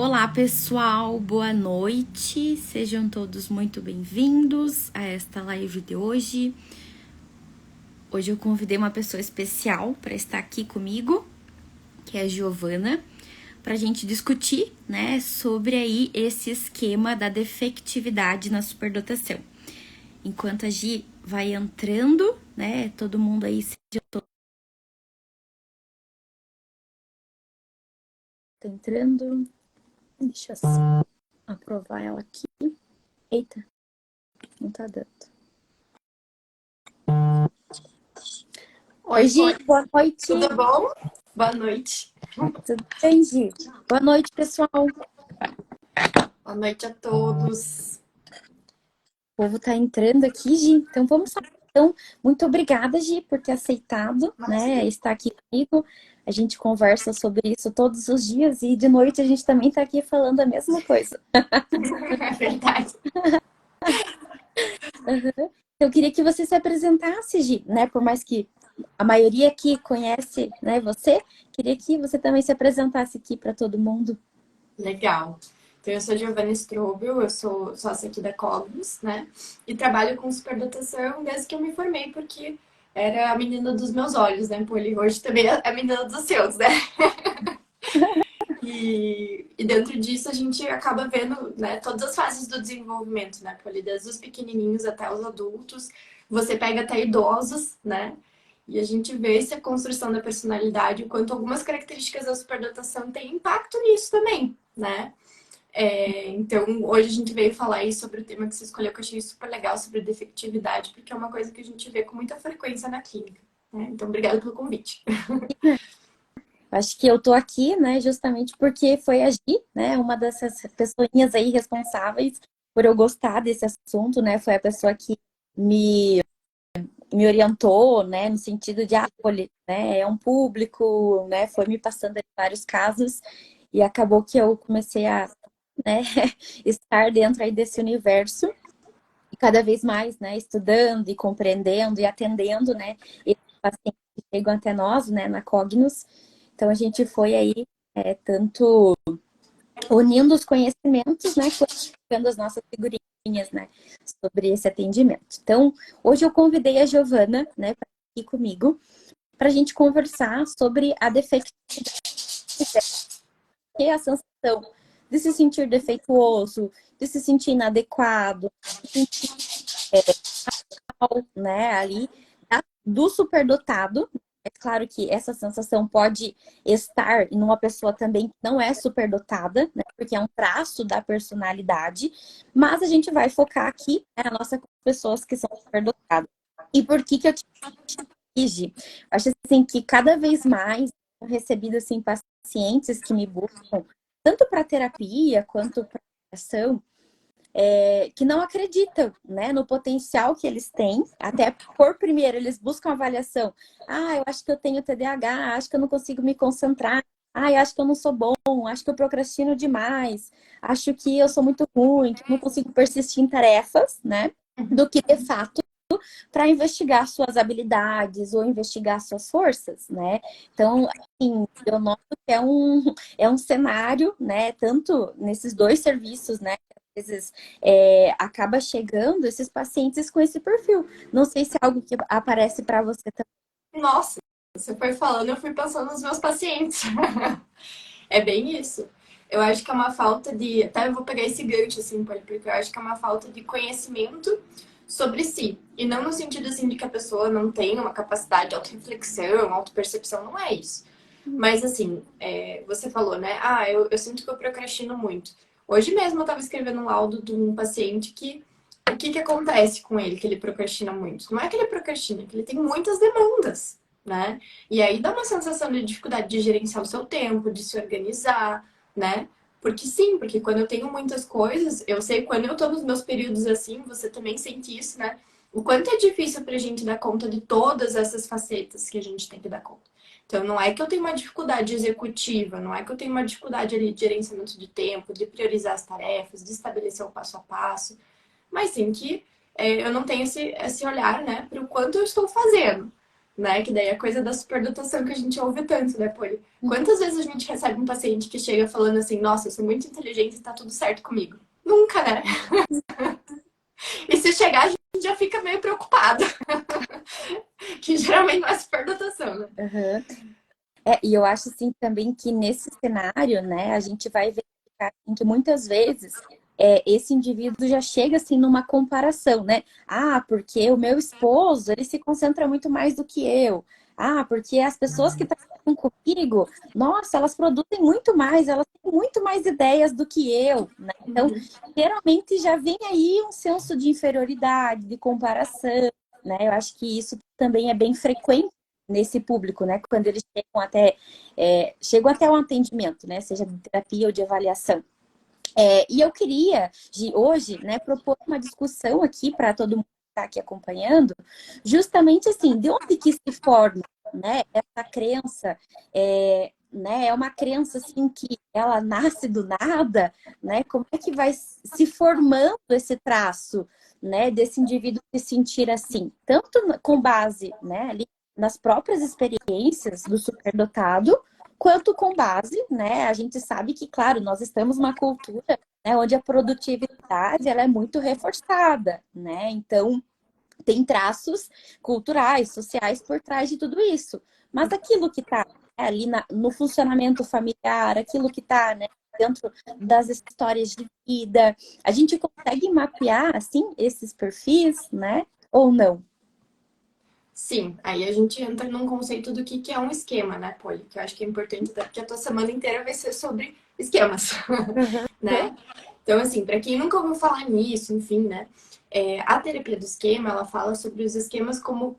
Olá, pessoal, boa noite. Sejam todos muito bem-vindos a esta live de hoje. Hoje eu convidei uma pessoa especial para estar aqui comigo, que é a Giovana, para a gente discutir, né, sobre aí esse esquema da defectividade na superdotação. Enquanto a Gi vai entrando, né, todo mundo aí seja todo... Tá entrando. Deixa eu aprovar ela aqui. Eita, não tá dando. Oi, Gi, boa noite. Tudo bom? Boa noite. Tudo bem, Gi? Boa noite, pessoal. Boa noite a todos. O povo tá entrando aqui, Gi. Então, vamos lá. Então, muito obrigada, Gi, por ter aceitado, né, estar aqui comigo. A gente conversa sobre isso todos os dias e de noite a gente também tá aqui falando a mesma coisa. É verdade. Eu queria que você se apresentasse, Gi, né? Por mais que a maioria aqui conhece, né, você, queria que você também se apresentasse aqui para todo mundo. Legal. Então, eu sou Giovana Strobel, eu sou sócia aqui da Cognos, né? E trabalho com superdotação desde que eu me formei, porque era a menina dos meus olhos, né, Poli? Hoje também é a menina dos seus, né? E dentro disso a gente acaba vendo, né, todas as fases do desenvolvimento, né, Poli? Desde os pequenininhos até os adultos. Você pega até idosos, né? E a gente vê essa construção da personalidade, o quanto algumas características da superdotação têm impacto nisso também, né? Então, hoje a gente veio falar aí sobre o tema que você escolheu, que eu achei super legal, sobre defectividade, porque é uma coisa que a gente vê com muita frequência na clínica, né? Então, obrigada pelo convite. Acho que eu tô aqui, né, justamente porque foi a Gi, né, uma dessas pessoinhas aí responsáveis por eu gostar desse assunto, né, foi a pessoa que me, me orientou, né, no sentido de, né, é um público, né, foi me passando em vários casos e acabou que eu comecei a, né, estar dentro aí desse universo e cada vez mais, né, estudando e compreendendo e atendendo, né, esses pacientes que chegam até nós, né, na Cognos. Então a gente foi aí tanto unindo os conhecimentos, né, quanto as nossas figurinhas, né, sobre esse atendimento. Então hoje eu convidei a Giovana, né, para aqui comigo, para a gente conversar sobre a defectividade, que é a sensação de se sentir defeituoso, de se sentir inadequado, de se sentir né, ali do superdotado. É claro que essa sensação pode estar em uma pessoa também que não é superdotada, né, porque é um traço da personalidade, mas a gente vai focar aqui, né, a nossa pessoas que são superdotadas. E por que eu te digi? Acho assim que cada vez mais eu recebido assim pacientes que me buscam tanto para terapia quanto para ação, que não acreditam, né, no potencial que eles têm, até por primeiro eles buscam avaliação. Ah, eu acho que eu tenho TDAH, acho que eu não consigo me concentrar. Ah, eu acho que eu não sou bom, acho que eu procrastino demais, acho que eu sou muito ruim, que eu não consigo persistir em tarefas, né? Do que de fato para investigar suas habilidades ou investigar suas forças, né? Então, assim, eu noto que é um cenário, né? Tanto nesses dois serviços, né? Às vezes acaba chegando esses pacientes com esse perfil. Não sei se é algo que aparece para você também. Nossa, você foi falando, eu fui pensando nos meus pacientes. É bem isso. Eu acho que é uma falta de. Até eu vou pegar esse gancho, assim, porque eu acho que é uma falta de conhecimento sobre si. E não no sentido, assim, de que a pessoa não tem uma capacidade de autorreflexão, autopercepção, não é isso. Mas, assim, você falou, né? Ah, eu sinto que eu procrastino muito. Hoje mesmo eu estava escrevendo um laudo de um paciente que. O que acontece com ele, que ele procrastina muito? Não é que ele procrastina, é que ele tem muitas demandas, né? E aí dá uma sensação de dificuldade de gerenciar o seu tempo, de se organizar, né? Porque sim, porque quando eu tenho muitas coisas, eu sei quando eu tô nos meus períodos assim, você também sente isso, né? O quanto é difícil pra gente dar conta de todas essas facetas que a gente tem que dar conta. Então, não é que eu tenho uma dificuldade executiva, não é que eu tenho uma dificuldade ali de gerenciamento de tempo, de priorizar as tarefas, de estabelecer o passo a passo, mas sim que eu não tenho esse olhar, né, para o quanto eu estou fazendo. né? Que daí é coisa da superdotação que a gente ouve tanto, né, Poli? Quantas vezes a gente recebe um paciente que chega falando assim, nossa, eu sou muito inteligente e tá tudo certo comigo? Nunca, né? E se chegar, a gente já fica meio preocupado. Que geralmente não é superdotação, né? Uhum. E eu acho assim também que nesse cenário, né, a gente vai verificar assim, que muitas vezes esse indivíduo já chega assim numa comparação, né? Ah, porque o meu esposo, ele se concentra muito mais do que eu. Ah, porque as pessoas que trabalham comigo, nossa, elas produzem muito mais, elas têm muito mais ideias do que eu, né? Então, geralmente já vem aí um senso de inferioridade, de comparação, né? Eu acho que isso também é bem frequente nesse público, né? Quando eles chegam até um atendimento, né? Seja de terapia ou de avaliação. E eu queria, hoje, né, propor uma discussão aqui para todo mundo que está aqui acompanhando, justamente assim, de onde que se forma, né, essa crença, né, é uma crença assim que ela nasce do nada, né? Como é que vai se formando esse traço, né, desse indivíduo se sentir assim, tanto com base, né, ali nas próprias experiências do superdotado, quanto com base, né? A gente sabe que, claro, nós estamos numa cultura, né, onde a produtividade ela é muito reforçada, né? Então, tem traços culturais, sociais por trás de tudo isso. Mas aquilo que está ali no funcionamento familiar, aquilo que está, né, dentro das histórias de vida, a gente consegue mapear, assim, esses perfis, né? Ou não? Sim, aí a gente entra num conceito do que é um esquema, né, Poli? Que eu acho que é importante, até porque a tua semana inteira vai ser sobre esquemas, Uhum. né? Então, assim, para quem nunca ouviu falar nisso, enfim, né? A terapia do esquema, ela fala sobre os esquemas como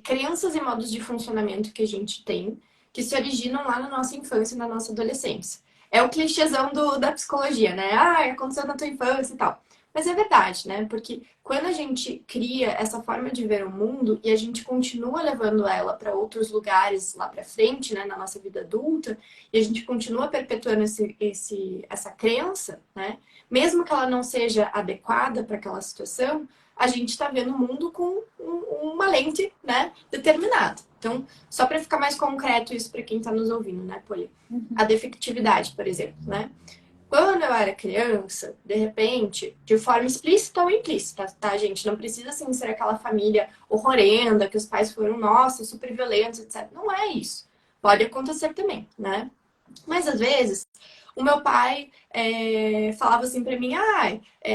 crenças e modos de funcionamento que a gente tem, que se originam lá na nossa infância e na nossa adolescência. É o clichêzão da psicologia, né? Ah, aconteceu na tua infância e tal. Mas é verdade, né? Porque quando a gente cria essa forma de ver o mundo e a gente continua levando ela para outros lugares lá para frente, né, na nossa vida adulta, e a gente continua perpetuando essa crença, né? Mesmo que ela não seja adequada para aquela situação, a gente está vendo o mundo com uma lente, né, determinada. Então, só para ficar mais concreto isso para quem está nos ouvindo, né, Poli? A defectividade, por exemplo, né? Quando eu era criança, de repente, de forma explícita ou implícita, tá, gente? Não precisa assim, ser aquela família horrenda, que os pais foram, nossa, super violentos, etc. Não é isso. Pode acontecer também, né? Mas às vezes, o meu pai falava assim pra mim,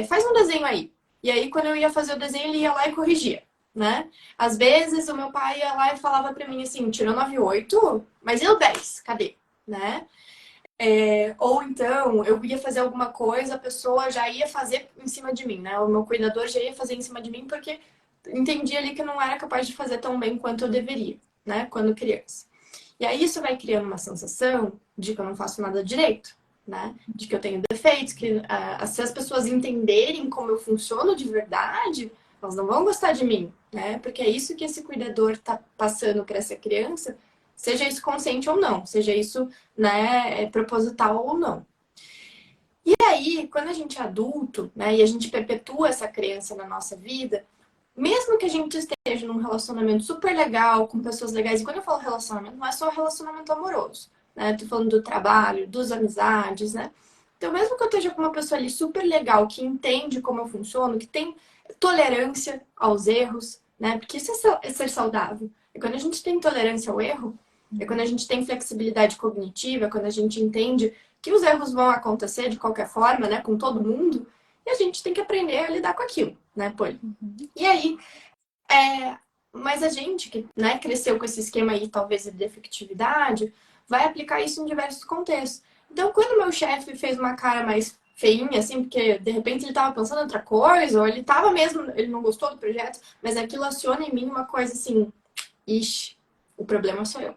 faz um desenho aí. E aí, quando eu ia fazer o desenho, ele ia lá e corrigia, né? Às vezes, o meu pai ia lá e falava pra mim assim, tirou 9,8, mas e o 10? Cadê? Né? Ou então, eu ia fazer alguma coisa, a pessoa já ia fazer em cima de mim, né? O meu cuidador já ia fazer em cima de mim porque entendi ali que eu não era capaz de fazer tão bem quanto eu deveria, né? Quando criança. E aí isso vai criando uma sensação de que eu não faço nada direito, né? De que eu tenho defeitos, que se as pessoas entenderem como eu funciono de verdade, elas não vão gostar de mim, né? Porque é isso que esse cuidador tá passando para essa criança, seja isso consciente ou não, seja isso, né, proposital ou não. E aí, quando a gente é adulto, né, e a gente perpetua essa crença na nossa vida, mesmo que a gente esteja num relacionamento super legal, com pessoas legais, e quando eu falo relacionamento, não é só relacionamento amoroso, né? Tô falando do trabalho, dos amizades, né? Então, mesmo que eu esteja com uma pessoa ali super legal, que entende como eu funciono, que tem tolerância aos erros, né? Porque isso é ser saudável. E quando a gente tem tolerância ao erro, é quando a gente tem flexibilidade cognitiva, é quando a gente entende que os erros vão acontecer de qualquer forma, né? Com todo mundo, e a gente tem que aprender a lidar com aquilo, né, Poli? E aí, mas a gente que, né, cresceu com esse esquema aí, talvez, de defectividade, vai aplicar isso em diversos contextos. Então, quando meu chefe fez uma cara mais feinha, assim, porque de repente ele estava pensando em outra coisa, ou ele estava mesmo, ele não gostou do projeto, mas aquilo aciona em mim uma coisa assim, ixi, o problema sou eu,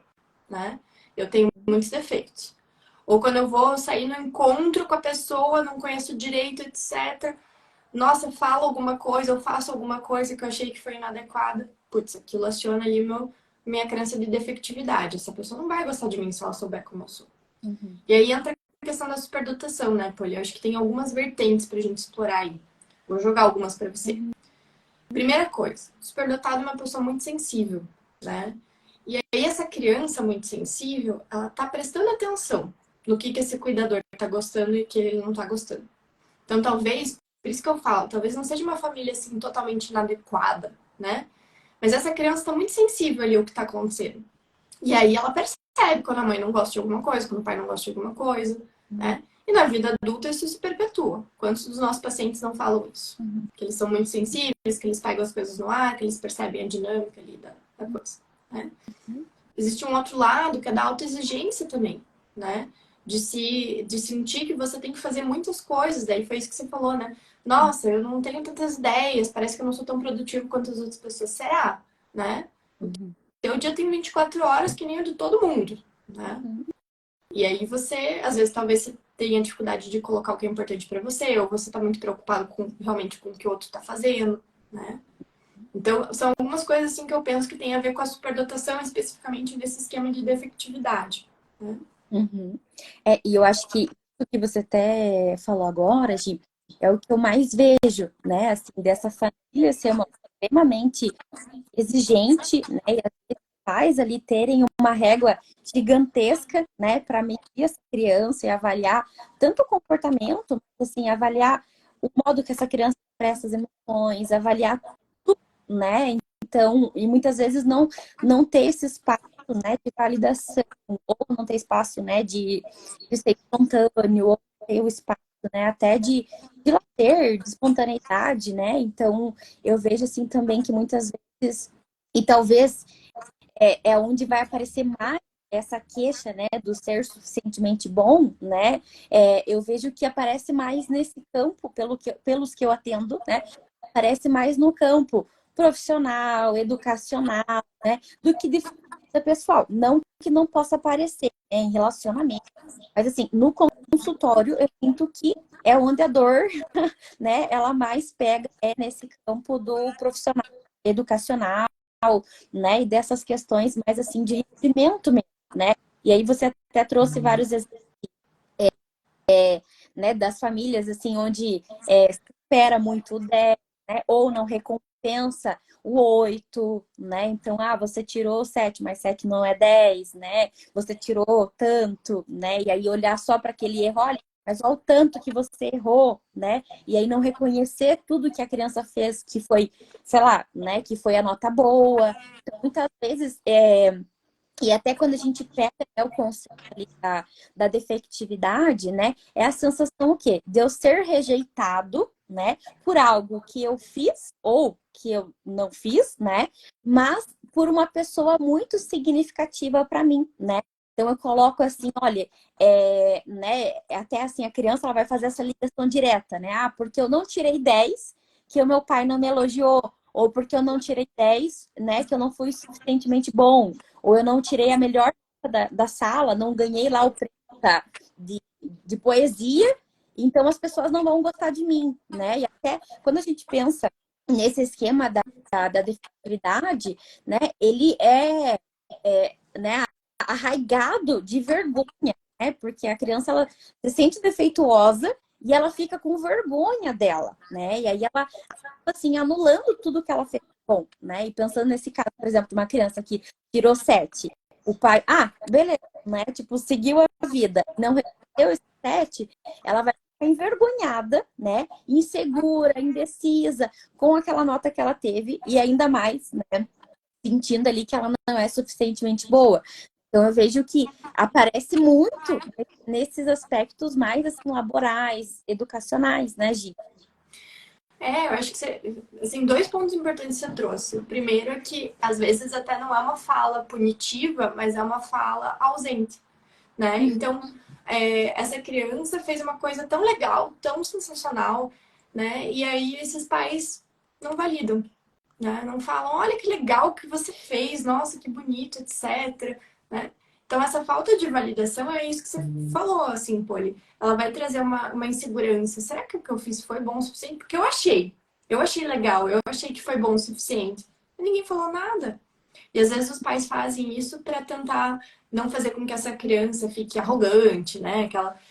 né? Eu tenho muitos defeitos. Ou quando eu vou sair no encontro com a pessoa, não conheço direito, etc. Nossa, falo alguma coisa, eu faço alguma coisa que eu achei que foi inadequada. Putz, aquilo aciona ali minha crença de defectividade. Essa pessoa não vai gostar de mim se ela souber como eu sou. Uhum. E aí entra a questão da superdotação, né, Poli? Eu acho que tem algumas vertentes pra gente explorar aí. Vou jogar algumas pra você. Primeira coisa, superdotado é uma pessoa muito sensível, né? E aí essa criança muito sensível, ela tá prestando atenção no que esse cuidador tá gostando e que ele não tá gostando. Então talvez, por isso que eu falo, talvez não seja uma família assim totalmente inadequada, né? Mas essa criança tá muito sensível ali ao que tá acontecendo. E aí ela percebe quando a mãe não gosta de alguma coisa, quando o pai não gosta de alguma coisa, né? E na vida adulta isso se perpetua. Quantos dos nossos pacientes não falam isso? Que eles são muito sensíveis, que eles pegam as coisas no ar, que eles percebem a dinâmica ali da coisa, né? Existe um outro lado que é da autoexigência também, né? De sentir que você tem que fazer muitas coisas. Daí foi isso que você falou, né? Nossa, eu não tenho tantas ideias, parece que eu não sou tão produtivo quanto as outras pessoas. Será? Né? Teu dia tem 24 horas que nem o de todo mundo, né? E aí você, às vezes, talvez você tenha dificuldade de colocar o que é importante para você, ou você tá muito preocupado com realmente com o que o outro tá fazendo, né? Então, são algumas coisas assim que eu penso que tem a ver com a superdotação, especificamente nesse esquema de defectividade, né? Uhum. E eu acho que o que você até falou agora, Gi, é o que eu mais vejo, né? Assim, dessa família ser uma extremamente exigente, né? E os pais ali terem uma régua gigantesca, né? Para medir essa criança e avaliar tanto o comportamento, mas, assim, avaliar o modo que essa criança expressa as emoções, avaliar tudo, né? Então, e muitas vezes não ter esse espaço, né, de validação, ou não ter espaço, né, de ser espontâneo, ou ter o espaço, né, até de lazer, de espontaneidade, né? Então, eu vejo assim também que muitas vezes, e talvez é onde vai aparecer mais essa queixa, né, do ser suficientemente bom, né? Eu vejo que aparece mais nesse campo, pelos que eu atendo, né? Aparece mais no campo profissional, educacional, né? Do que de vida pessoal. Não que não possa aparecer, né, em relacionamento, mas assim, no consultório eu sinto que é onde a dor, né, ela mais pega nesse campo do profissional, educacional, né, e dessas questões mais assim de rendimento mesmo, né? E aí você até trouxe vários exemplos, né, das famílias assim onde se espera muito o 10, né, ou não recompensa o 8, né? Então, você tirou 7, mas 7 não é 10, né? Você tirou tanto, né? E aí olhar só para aquele erro, olha, mas olha o tanto que você errou, né? E aí não reconhecer tudo que a criança fez, que foi, sei lá, né? Que foi a nota boa. Então, muitas vezes, e até quando a gente pega, né, o conceito ali da defectividade, né? É a sensação o quê? De eu ser rejeitado, né? Por algo que eu fiz ou que eu não fiz, né? Mas por uma pessoa muito significativa para mim, né? Então eu coloco assim, olha, né? Até assim a criança ela vai fazer essa ligação direta, né? Porque eu não tirei 10, que o meu pai não me elogiou, ou porque eu não tirei 10, né? Que eu não fui suficientemente bom, ou eu não tirei a melhor da sala, não ganhei lá o prêmio de poesia, então as pessoas não vão gostar de mim, né? E até quando a gente pensa nesse esquema da definibilidade, né? Ele né, arraigado de vergonha, né? Porque a criança ela se sente defeituosa e ela fica com vergonha dela, né? E aí ela assim anulando tudo que ela fez bom, né? E pensando nesse caso, por exemplo, de uma criança que tirou 7, o pai, beleza, né? Tipo, seguiu a vida, não recebeu esse 7, ela vai ficar envergonhada, né? Insegura, indecisa com aquela nota que ela teve e ainda mais, né? Sentindo ali que ela não é suficientemente boa. Então eu vejo que aparece muito nesses aspectos mais assim laborais, educacionais, né, Gi? Eu acho que você, assim, dois pontos importantes você trouxe. O primeiro é que, às vezes, até não é uma fala punitiva, mas é uma fala ausente, né? Então, essa criança fez uma coisa tão legal, tão sensacional, né? E aí esses pais não validam, né? Não falam, olha que legal que você fez, nossa, que bonito, etc, né? Então, essa falta de validação é isso que você falou, assim, Poli. Ela vai trazer uma insegurança. Será que o que eu fiz foi bom o suficiente? Porque eu achei legal, eu achei que foi bom o suficiente. E ninguém falou nada. E às vezes os pais fazem isso para tentar não fazer com que essa criança fique arrogante, né?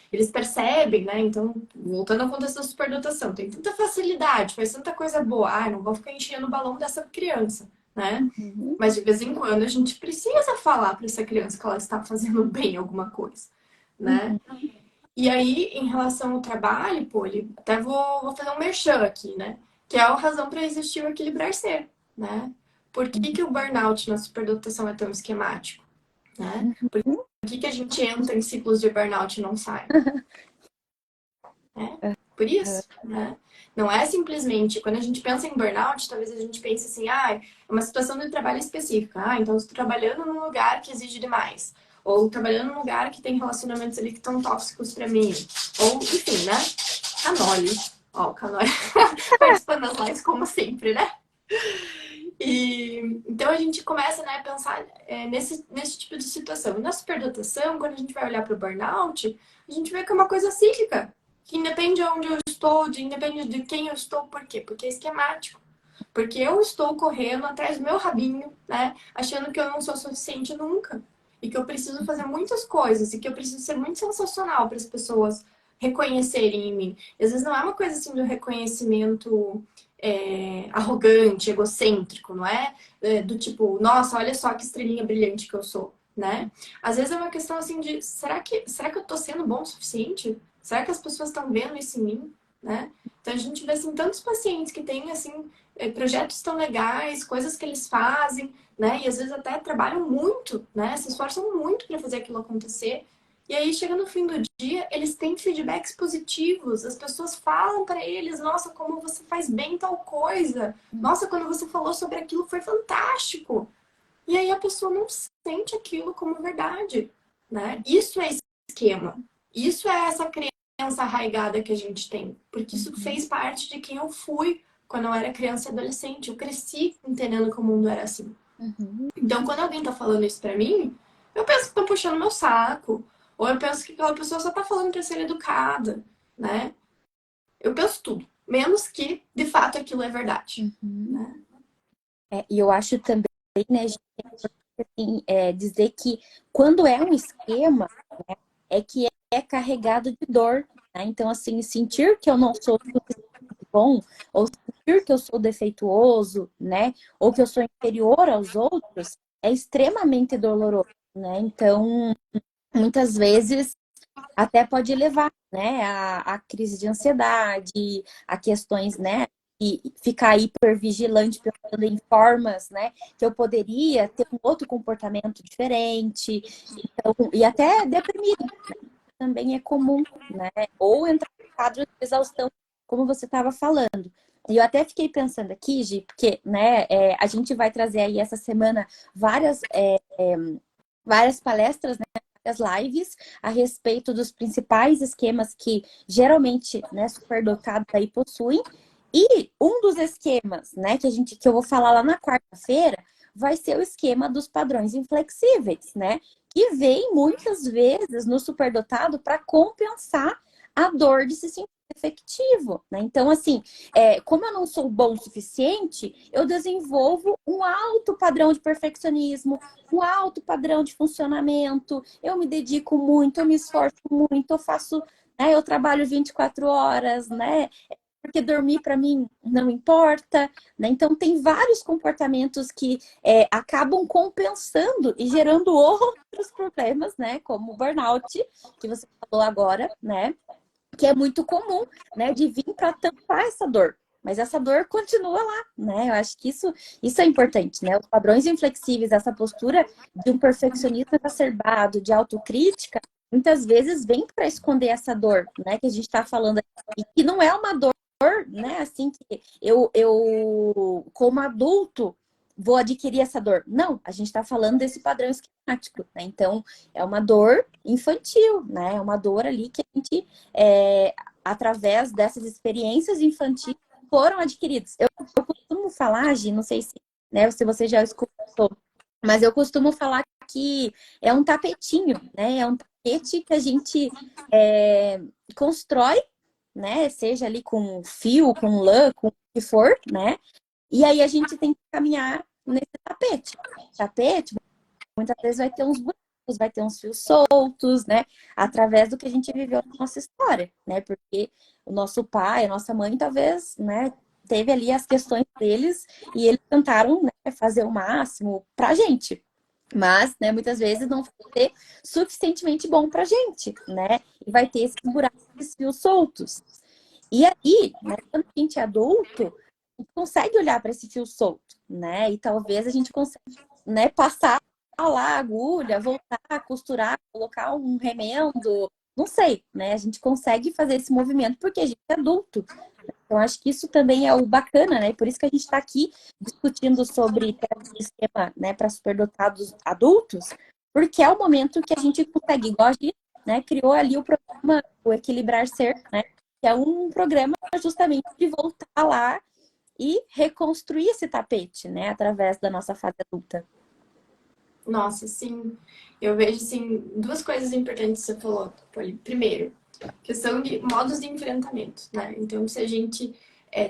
Eles percebem, né? Então, voltando ao contexto da superdotação, tem tanta facilidade, faz tanta coisa boa. Não vou ficar enchendo o balão dessa criança, né? Uhum. Mas de vez em quando a gente precisa falar para essa criança que ela está fazendo bem alguma coisa, né? Uhum. E aí, em relação ao trabalho, pô, até vou fazer um merchan aqui, né? Que é a razão para existir o equilibrar ser, né? Por que o burnout na superdotação é tão esquemático, né? Por Uhum. que a gente entra em ciclos de burnout e não sai? Né? Por isso, né? Não é simplesmente, quando a gente pensa em burnout, talvez a gente pense assim, ah, é uma situação de trabalho específica. Ah, então eu estou trabalhando num lugar que exige demais. Ou trabalhando num lugar que tem relacionamentos ali que estão tóxicos para mim. Ou, enfim, né? Canoli. Ó, o Canoli participando das lives como sempre, né? E então a gente começa, né, a pensar nesse tipo de situação. E na superdotação, quando a gente vai olhar para o burnout, a gente vê que é uma coisa cíclica, que independe de onde eu estou, independe de quem eu estou, por quê? Porque é esquemático. Porque eu estou correndo atrás do meu rabinho, né, achando que eu não sou suficiente nunca. E que eu preciso fazer muitas coisas, e que eu preciso ser muito sensacional para as pessoas reconhecerem em mim. E às vezes não é uma coisa assim do reconhecimento arrogante, egocêntrico, não é? Do tipo, nossa, olha só que estrelinha brilhante que eu sou, né? Às vezes é uma questão assim de, será que eu tô sendo bom o suficiente? Será que as pessoas estão vendo isso em mim, né? Então a gente vê assim tantos pacientes que têm assim projetos tão legais, coisas que eles fazem, né? E às vezes até trabalham muito, né? Se esforçam muito para fazer aquilo acontecer. E aí chega no fim do dia, eles têm feedbacks positivos. As pessoas falam para eles: nossa, como você faz bem tal coisa. Nossa, quando você falou sobre aquilo foi fantástico. E aí a pessoa não sente aquilo como verdade, né? Isso é esquema. Isso é essa crença arraigada que a gente tem, porque isso Uhum. fez parte de quem eu fui quando eu era criança e adolescente. Eu cresci entendendo que o mundo era assim. Uhum. Então, quando alguém tá falando isso pra mim, eu penso que estão puxando meu saco. Ou eu penso que aquela pessoa só tá falando pra ser educada, né? Eu penso tudo. Menos que, de fato, aquilo é verdade. Uhum. Né? E eu acho também, né, gente, assim, dizer que quando é um esquema, é que é carregado de dor, né? Então, assim, sentir que eu não sou bom, ou sentir que eu sou defeituoso, né? Ou que eu sou inferior aos outros, é extremamente doloroso, né? Então, muitas vezes até pode levar, né, a crise de ansiedade, a questões, né, e ficar hipervigilante pensando em formas, né, que eu poderia ter um outro comportamento diferente, então, e até deprimido, né, também é comum, né, ou entrar em quadro de exaustão, como você estava falando. E eu até fiquei pensando aqui, Gi, porque, né, a gente vai trazer aí essa semana várias, várias palestras, né, várias lives a respeito dos principais esquemas que geralmente, né, superdotados aí possuem. E um dos esquemas, né, que eu vou falar lá na quarta-feira, vai ser o esquema dos padrões inflexíveis, né? Que vem muitas vezes no superdotado para compensar a dor de se sentir efetivo, né? Então, assim, como eu não sou bom o suficiente, eu desenvolvo um alto padrão de perfeccionismo, um alto padrão de funcionamento, eu me dedico muito, eu me esforço muito, eu faço, né, eu trabalho 24 horas, né? Porque dormir para mim não importa, né? Então tem vários comportamentos que acabam compensando e gerando outros problemas, né? Como o burnout, que você falou agora, né? Que é muito comum, né? De vir para tampar essa dor. Mas essa dor continua lá, né? Eu acho que isso é importante, né? Os padrões inflexíveis, essa postura de um perfeccionismo exacerbado, de autocrítica, muitas vezes vem para esconder essa dor, né? Que a gente está falando aqui, e que não é uma dor, né? Assim que como adulto, vou adquirir essa dor. Não, a gente está falando desse padrão esquemático, né? Então, é uma dor infantil, né? É uma dor ali que a gente através dessas experiências infantis foram adquiridos. Eu costumo falar, Gi, não sei se, né, se você já escutou, mas eu costumo falar que é um tapetinho, né? É um tapete que a gente constrói, né? Seja ali com fio, com lã, com o que for, né? E aí a gente tem que caminhar nesse tapete. Tapete, muitas vezes vai ter uns buracos, vai ter uns fios soltos, né? Através do que a gente viveu na nossa história, né? Porque o nosso pai, a nossa mãe, talvez, né? teve ali as questões deles e eles tentaram, né, fazer o máximo pra gente. Mas, né, muitas vezes não vai ser suficientemente bom pra gente, né? E vai ter esses buracos, esses fios soltos. E aí, né, quando a gente é adulto, a gente consegue olhar para esse fio solto, né? E talvez a gente consiga, né, passar lá a agulha, voltar, costurar, colocar um remendo, não sei, né? A gente consegue fazer esse movimento porque a gente é adulto. Então, acho que isso também é o bacana, né? Por isso que a gente está aqui discutindo sobre terapia de esquema, né, para superdotados adultos, porque é o momento que a gente consegue, igual a gente, né, criou ali o programa, o Equilibrar Ser, né? Que é um programa justamente de voltar lá e reconstruir esse tapete, né, através da nossa fase adulta. Nossa, sim. Eu vejo, assim, duas coisas importantes que você falou, Poli. Primeiro, questão de modos de enfrentamento, né? Então, se a gente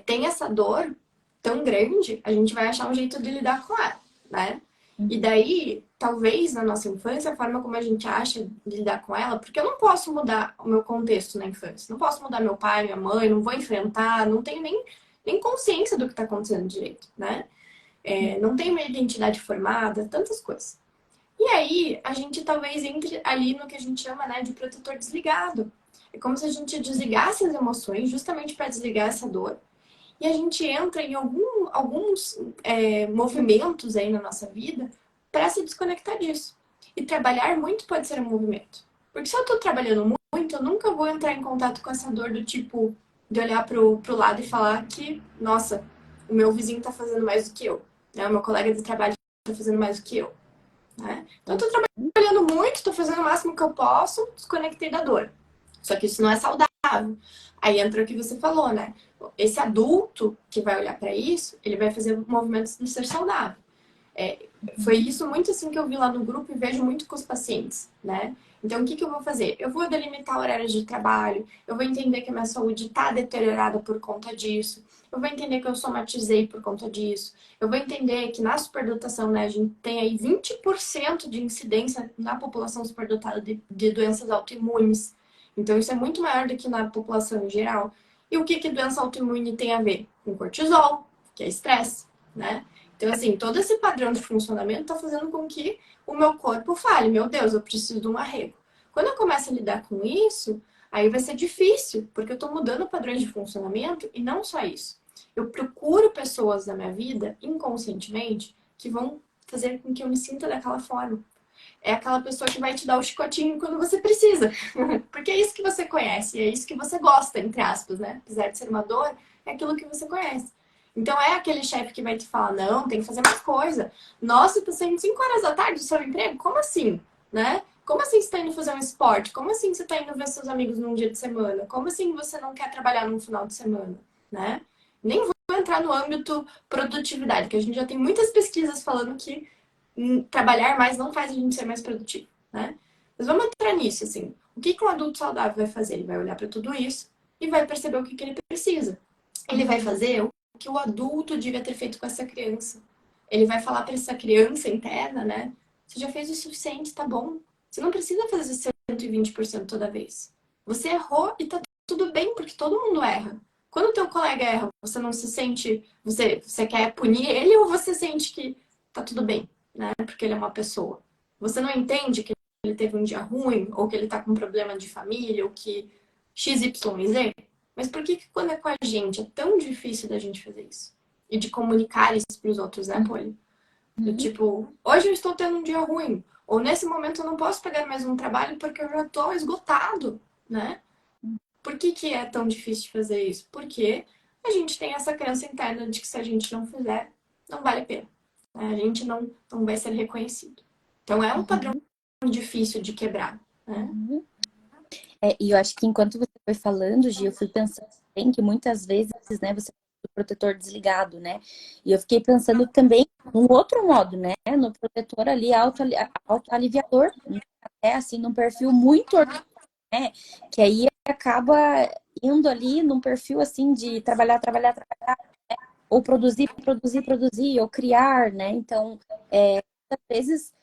tem essa dor tão grande, a gente vai achar um jeito de lidar com ela, né? E daí, talvez na nossa infância, a forma como a gente acha de lidar com ela, porque eu não posso mudar o meu contexto na infância, não posso mudar meu pai, minha mãe, não vou enfrentar, não tenho nem consciência do que está acontecendo direito, né? Não tenho uma identidade formada, tantas coisas. E aí, a gente talvez entre ali no que a gente chama, né, de protetor desligado. É como se a gente desligasse as emoções, justamente para desligar essa dor. E a gente entra em alguns movimentos aí na nossa vida para se desconectar disso. E trabalhar muito pode ser um movimento. Porque se eu estou trabalhando muito, eu nunca vou entrar em contato com essa dor do tipo de olhar pro lado e falar que, nossa, o meu vizinho está fazendo mais do que eu. Né? O meu colega de trabalho está fazendo mais do que eu. Né? Então, eu tô trabalhando muito, tô fazendo o máximo que eu posso, desconectei da dor. Só que isso não é saudável. Aí entra o que você falou, né? Esse adulto que vai olhar para isso, ele vai fazer movimentos de ser saudável. Foi isso muito assim que eu vi lá no grupo e vejo muito com os pacientes, né? Então, o que eu vou fazer? Eu vou delimitar horários de trabalho, eu vou entender que a minha saúde está deteriorada por conta disso, eu vou entender que eu somatizei por conta disso, eu vou entender que na superdotação, né, a gente tem aí 20% de incidência na população superdotada de doenças autoimunes. Então, isso é muito maior do que na população em geral. E o que doença autoimune tem a ver? Com cortisol, que é estresse, né? Então, assim, todo esse padrão de funcionamento está fazendo com que o meu corpo fale, meu Deus, eu preciso de um arrego. Quando eu começo a lidar com isso, aí vai ser difícil, porque eu estou mudando padrões de funcionamento e não só isso. Eu procuro pessoas na minha vida, inconscientemente, que vão fazer com que eu me sinta daquela forma. É aquela pessoa que vai te dar o chicotinho quando você precisa. Porque é isso que você conhece, é isso que você gosta, entre aspas, né? Apesar de ser uma dor, é aquilo que você conhece. Então é aquele chefe que vai te falar, não, tem que fazer mais coisa. Nossa, tá saindo 5 horas da tarde do seu emprego? Como assim? Né? Como assim você tá indo fazer um esporte? Como assim você tá indo ver seus amigos num dia de semana? Como assim você não quer trabalhar num final de semana? Né? Nem vou entrar no âmbito produtividade, que a gente já tem muitas pesquisas falando que trabalhar mais não faz a gente ser mais produtivo, né? Mas vamos entrar nisso, assim. O que um adulto saudável vai fazer? Ele vai olhar para tudo isso e vai perceber o que ele precisa. Ele vai fazer o que o adulto devia ter feito com essa criança. Ele vai falar para essa criança interna, né? Você já fez o suficiente, tá bom. Você não precisa fazer 120% toda vez. Você errou e tá tudo bem, porque todo mundo erra. Quando o teu colega erra, você não se sente... Você quer punir ele ou você sente que tá tudo bem, né? Porque ele é uma pessoa. Você não entende que ele teve um dia ruim, ou que ele tá com um problema de família, ou que X, Y e Z? Mas por que quando é com a gente é tão difícil da gente fazer isso? E de comunicar isso pros outros, né, Poli? Do tipo, hoje eu estou tendo um dia ruim. Ou nesse momento eu não posso pegar mais um trabalho porque eu já estou esgotado, né? Por que é tão difícil de fazer isso? Porque a gente tem essa crença interna de que se a gente não fizer, não vale a pena. A gente não vai ser reconhecido. Então é um padrão difícil de quebrar, né? E eu acho que enquanto você foi falando, Gi, eu fui pensando também que muitas vezes, né, você fala do protetor desligado, né? E eu fiquei pensando também num outro modo, né? No protetor ali autoaliviador, né? Até assim, num perfil muito, né? Que aí acaba indo ali num perfil assim de trabalhar, trabalhar, trabalhar, ou produzir, produzir, produzir, ou criar, né? Então, às vezes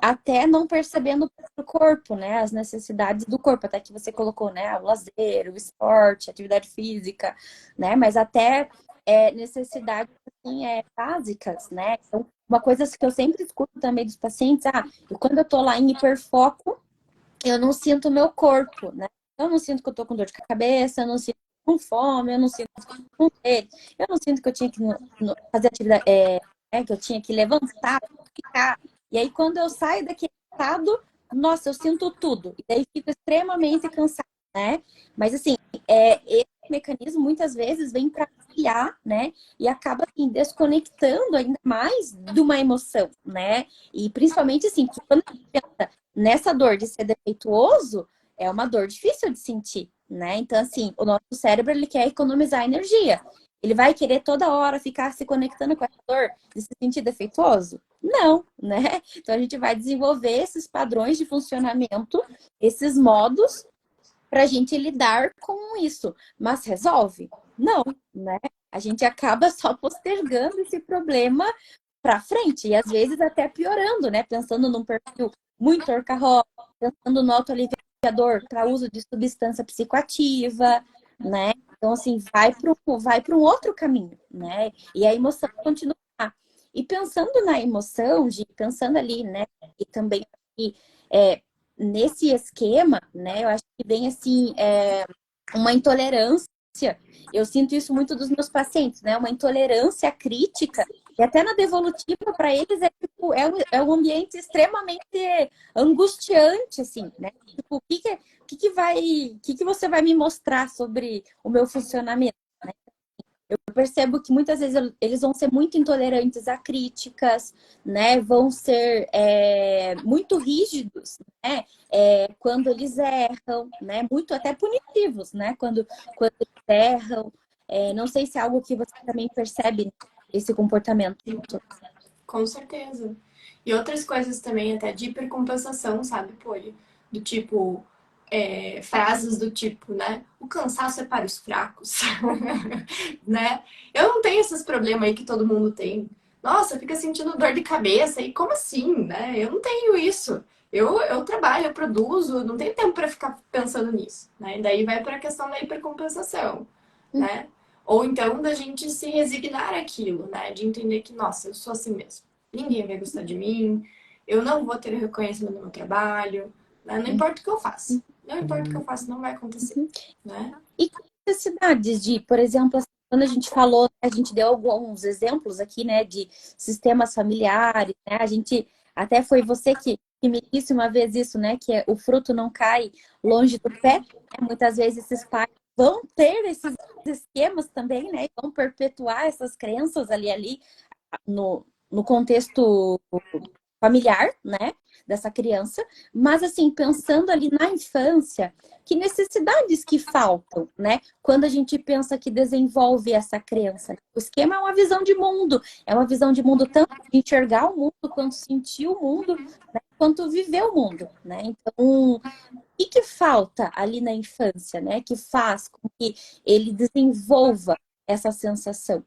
até não percebendo o corpo, né? As necessidades do corpo, até que você colocou, né? O lazer, o esporte, a atividade física, né? Mas até necessidades assim, básicas, né? Então, uma coisa que eu sempre escuto também dos pacientes, quando eu tô lá em hiperfoco, eu não sinto o meu corpo, né? Eu não sinto que eu tô com dor de cabeça, eu não sinto com fome, eu não sinto com sede, eu não sinto que eu tinha que fazer atividade, que eu tinha que levantar, ficar. E aí, quando eu saio daquele estado, nossa, eu sinto tudo. E daí fico extremamente cansada, né? Mas assim, esse mecanismo muitas vezes vem para auxiliar, né? E acaba assim, desconectando ainda mais de uma emoção, né? E principalmente assim, quando a gente pensa nessa dor de ser defeituoso, é uma dor difícil de sentir, né? Então, assim, o nosso cérebro, ele quer economizar energia. Ele vai querer toda hora ficar se conectando com essa dor de se sentir defeituoso? Não, né? Então, a gente vai desenvolver esses padrões de funcionamento, esses modos, para a gente lidar com isso. Mas resolve? Não, né? A gente acaba só postergando esse problema para frente e às vezes até piorando, né? Pensando num perfil muito workaholic, pensando no autoaliviador para uso de substância psicoativa, né? Então, assim, vai para um outro caminho, né? E a emoção continua. E pensando na emoção, pensando ali, né? E também aqui, nesse esquema, né? Eu acho que vem assim, uma intolerância. Eu sinto isso muito dos meus pacientes, né? Uma intolerância crítica e até na devolutiva, para eles, tipo, um ambiente extremamente angustiante, assim, né? Tipo, o que você vai me mostrar sobre o meu funcionamento? Né? Eu percebo que muitas vezes eles vão ser muito intolerantes a críticas, né? Vão ser muito rígidos, né? Quando eles erram, né? Muito até punitivos, né? Quando eles erram. Não sei se é algo que você também percebe esse comportamento. Com certeza. E outras coisas também, até de hipercompensação, sabe, Poli? Do tipo, frases do tipo, né? O cansaço é para os fracos, né? Eu não tenho esses problemas aí que todo mundo tem. Nossa, fica sentindo dor de cabeça. E como assim, né? Eu não tenho isso. Eu trabalho, eu produzo, não tenho tempo para ficar pensando nisso, né? E daí vai para a questão da hipercompensação, né? Ou então da gente se resignar àquilo, né? De entender que, nossa, eu sou assim mesmo. Ninguém vai gostar de mim, eu não vou ter reconhecimento no meu trabalho, né? Não importa o que eu faço. Não importa o que eu faço, não vai acontecer, né? E necessidades de, por exemplo, assim, quando a gente falou, a gente deu alguns exemplos aqui, né, de sistemas familiares, né? A gente até foi você que me disse uma vez isso, né, que o fruto não cai longe do pé, né? Muitas vezes esses pais vão ter esses esquemas também, né? Vão perpetuar essas crenças ali no contexto familiar, né, dessa criança, mas assim, pensando ali na infância, que necessidades que faltam, né, quando a gente pensa que desenvolve essa crença. O esquema é uma visão de mundo, é uma visão de mundo tanto de enxergar o mundo, quanto sentir o mundo, né, quanto viver o mundo, né, então, o que falta ali na infância, né, que faz com que ele desenvolva essa sensação?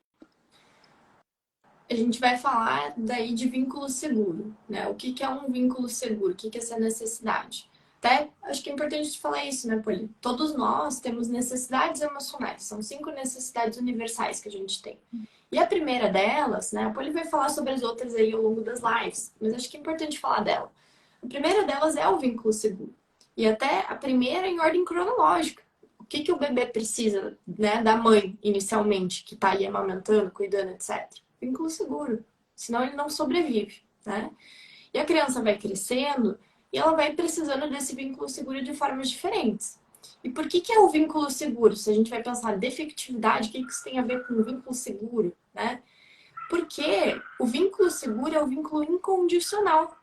A gente vai falar daí de vínculo seguro, né? O que é um vínculo seguro? O que é essa necessidade? Até acho que é importante falar isso, né, Poli? Todos nós temos necessidades emocionais. São 5 necessidades universais que a gente tem. E a primeira delas, né? A Poli vai falar sobre as outras aí ao longo das lives, mas acho que é importante falar dela. A primeira delas é o vínculo seguro. E até a primeira em ordem cronológica. O que o bebê precisa, né, da mãe, inicialmente, que está ali amamentando, cuidando, etc. Vínculo seguro. Senão ele não sobrevive, né? E a criança vai crescendo e ela vai precisando desse vínculo seguro de formas diferentes. E por que é o vínculo seguro? Se a gente vai pensar defectividade, o que isso tem a ver com o vínculo seguro, né? Porque o vínculo seguro é o vínculo incondicional.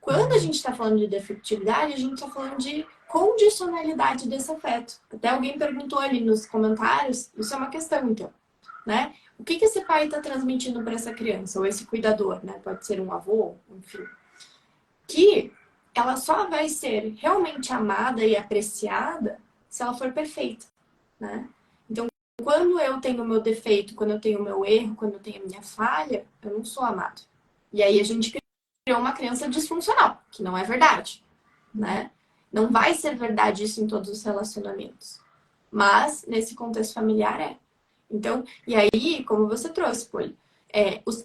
Quando a gente está falando de defectividade, a gente está falando de condicionalidade desse afeto. Até alguém perguntou ali nos comentários, isso é uma questão, então, né? O que esse pai está transmitindo para essa criança, ou esse cuidador, né? Pode ser um avô, enfim. Que ela só vai ser realmente amada e apreciada se ela for perfeita, né? Então, quando eu tenho o meu defeito, quando eu tenho o meu erro, quando eu tenho a minha falha, eu não sou amado. E aí a gente criou uma criança disfuncional, que não é verdade, né? Não vai ser verdade isso em todos os relacionamentos. Mas, nesse contexto familiar, é. Então, e aí, como você trouxe, Poli,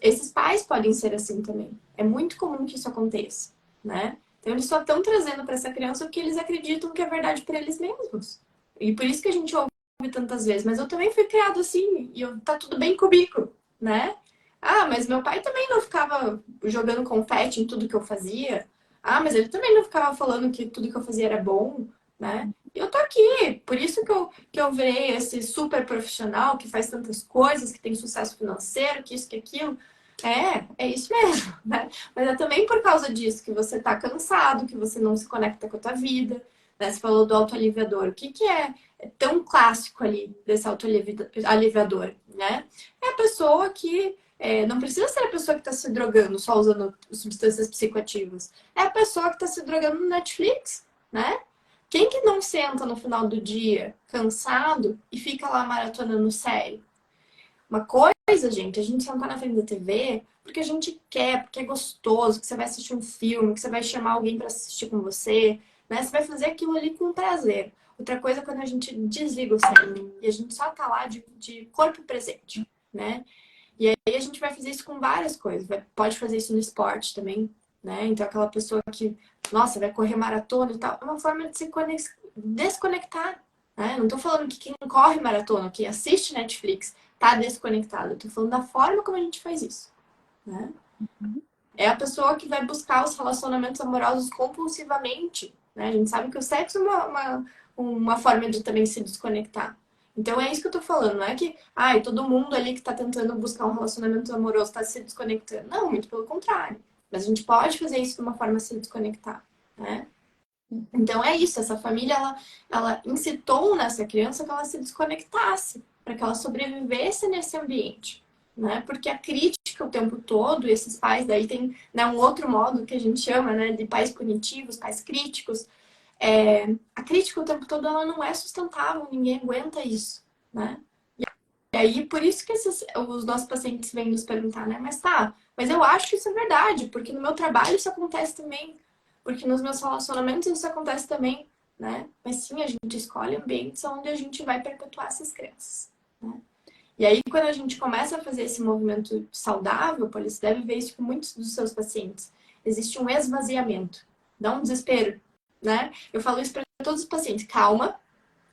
esses pais podem ser assim também. É muito comum que isso aconteça, né? Então, eles só estão trazendo para essa criança o que eles acreditam que é verdade para eles mesmos. E por isso que a gente ouve tantas vezes. Mas eu também fui criado assim, e tá tudo bem comigo, né? Ah, mas meu pai também não ficava jogando confete em tudo que eu fazia. Ah, mas ele também não ficava falando que tudo que eu fazia era bom, né? E eu tô aqui, por isso que eu virei esse super profissional que faz tantas coisas, que tem sucesso financeiro, que isso, que aquilo. É isso mesmo, né? Mas é também por causa disso que você tá cansado, que você não se conecta com a tua vida, né? Você falou do autoaliviador. O que é tão clássico ali desse autoaliviador, né? É a pessoa que não precisa ser a pessoa que está se drogando só usando substâncias psicoativas. É a pessoa que está se drogando no Netflix, né? Quem que não senta no final do dia cansado e fica lá maratonando série? Uma coisa, gente, a gente sentar na frente da TV porque a gente quer, porque é gostoso, que você vai assistir um filme, que você vai chamar alguém para assistir com você, né? Você vai fazer aquilo ali com prazer. Outra coisa é quando a gente desliga o cérebro e a gente só tá lá de corpo presente, né? E aí a gente vai fazer isso com várias coisas. Pode fazer isso no esporte também, né? Então aquela pessoa que, nossa, vai correr maratona e tal, é uma forma de se desconectar, né? Não tô falando que quem corre maratona, quem assiste Netflix, tá desconectado. Eu tô falando da forma como a gente faz isso, né? É a pessoa que vai buscar os relacionamentos amorosos compulsivamente, né? A gente sabe que o sexo é uma forma de também se desconectar. Então é isso que eu tô falando, não é que todo mundo ali que tá tentando buscar um relacionamento amoroso tá se desconectando. Não, muito pelo contrário. Mas a gente pode fazer isso de uma forma de se desconectar, né? Então é isso, essa família, ela incitou nessa criança que ela se desconectasse, para que ela sobrevivesse nesse ambiente, né? Porque a crítica o tempo todo, esses pais, daí tem, né, um outro modo que a gente chama, né, de pais punitivos, pais críticos. A crítica o tempo todo, ela não é sustentável, ninguém aguenta isso, né? E aí, por isso que os nossos pacientes vêm nos perguntar, né? Mas eu acho que isso é verdade, porque no meu trabalho isso acontece também, porque nos meus relacionamentos isso acontece também, né? Mas sim, a gente escolhe ambientes onde a gente vai perpetuar essas crenças, né? E aí, quando a gente começa a fazer esse movimento saudável, você deve ver isso com muitos dos seus pacientes. Existe um esvaziamento, dá um desespero, né? Eu falo isso para todos os pacientes. Calma,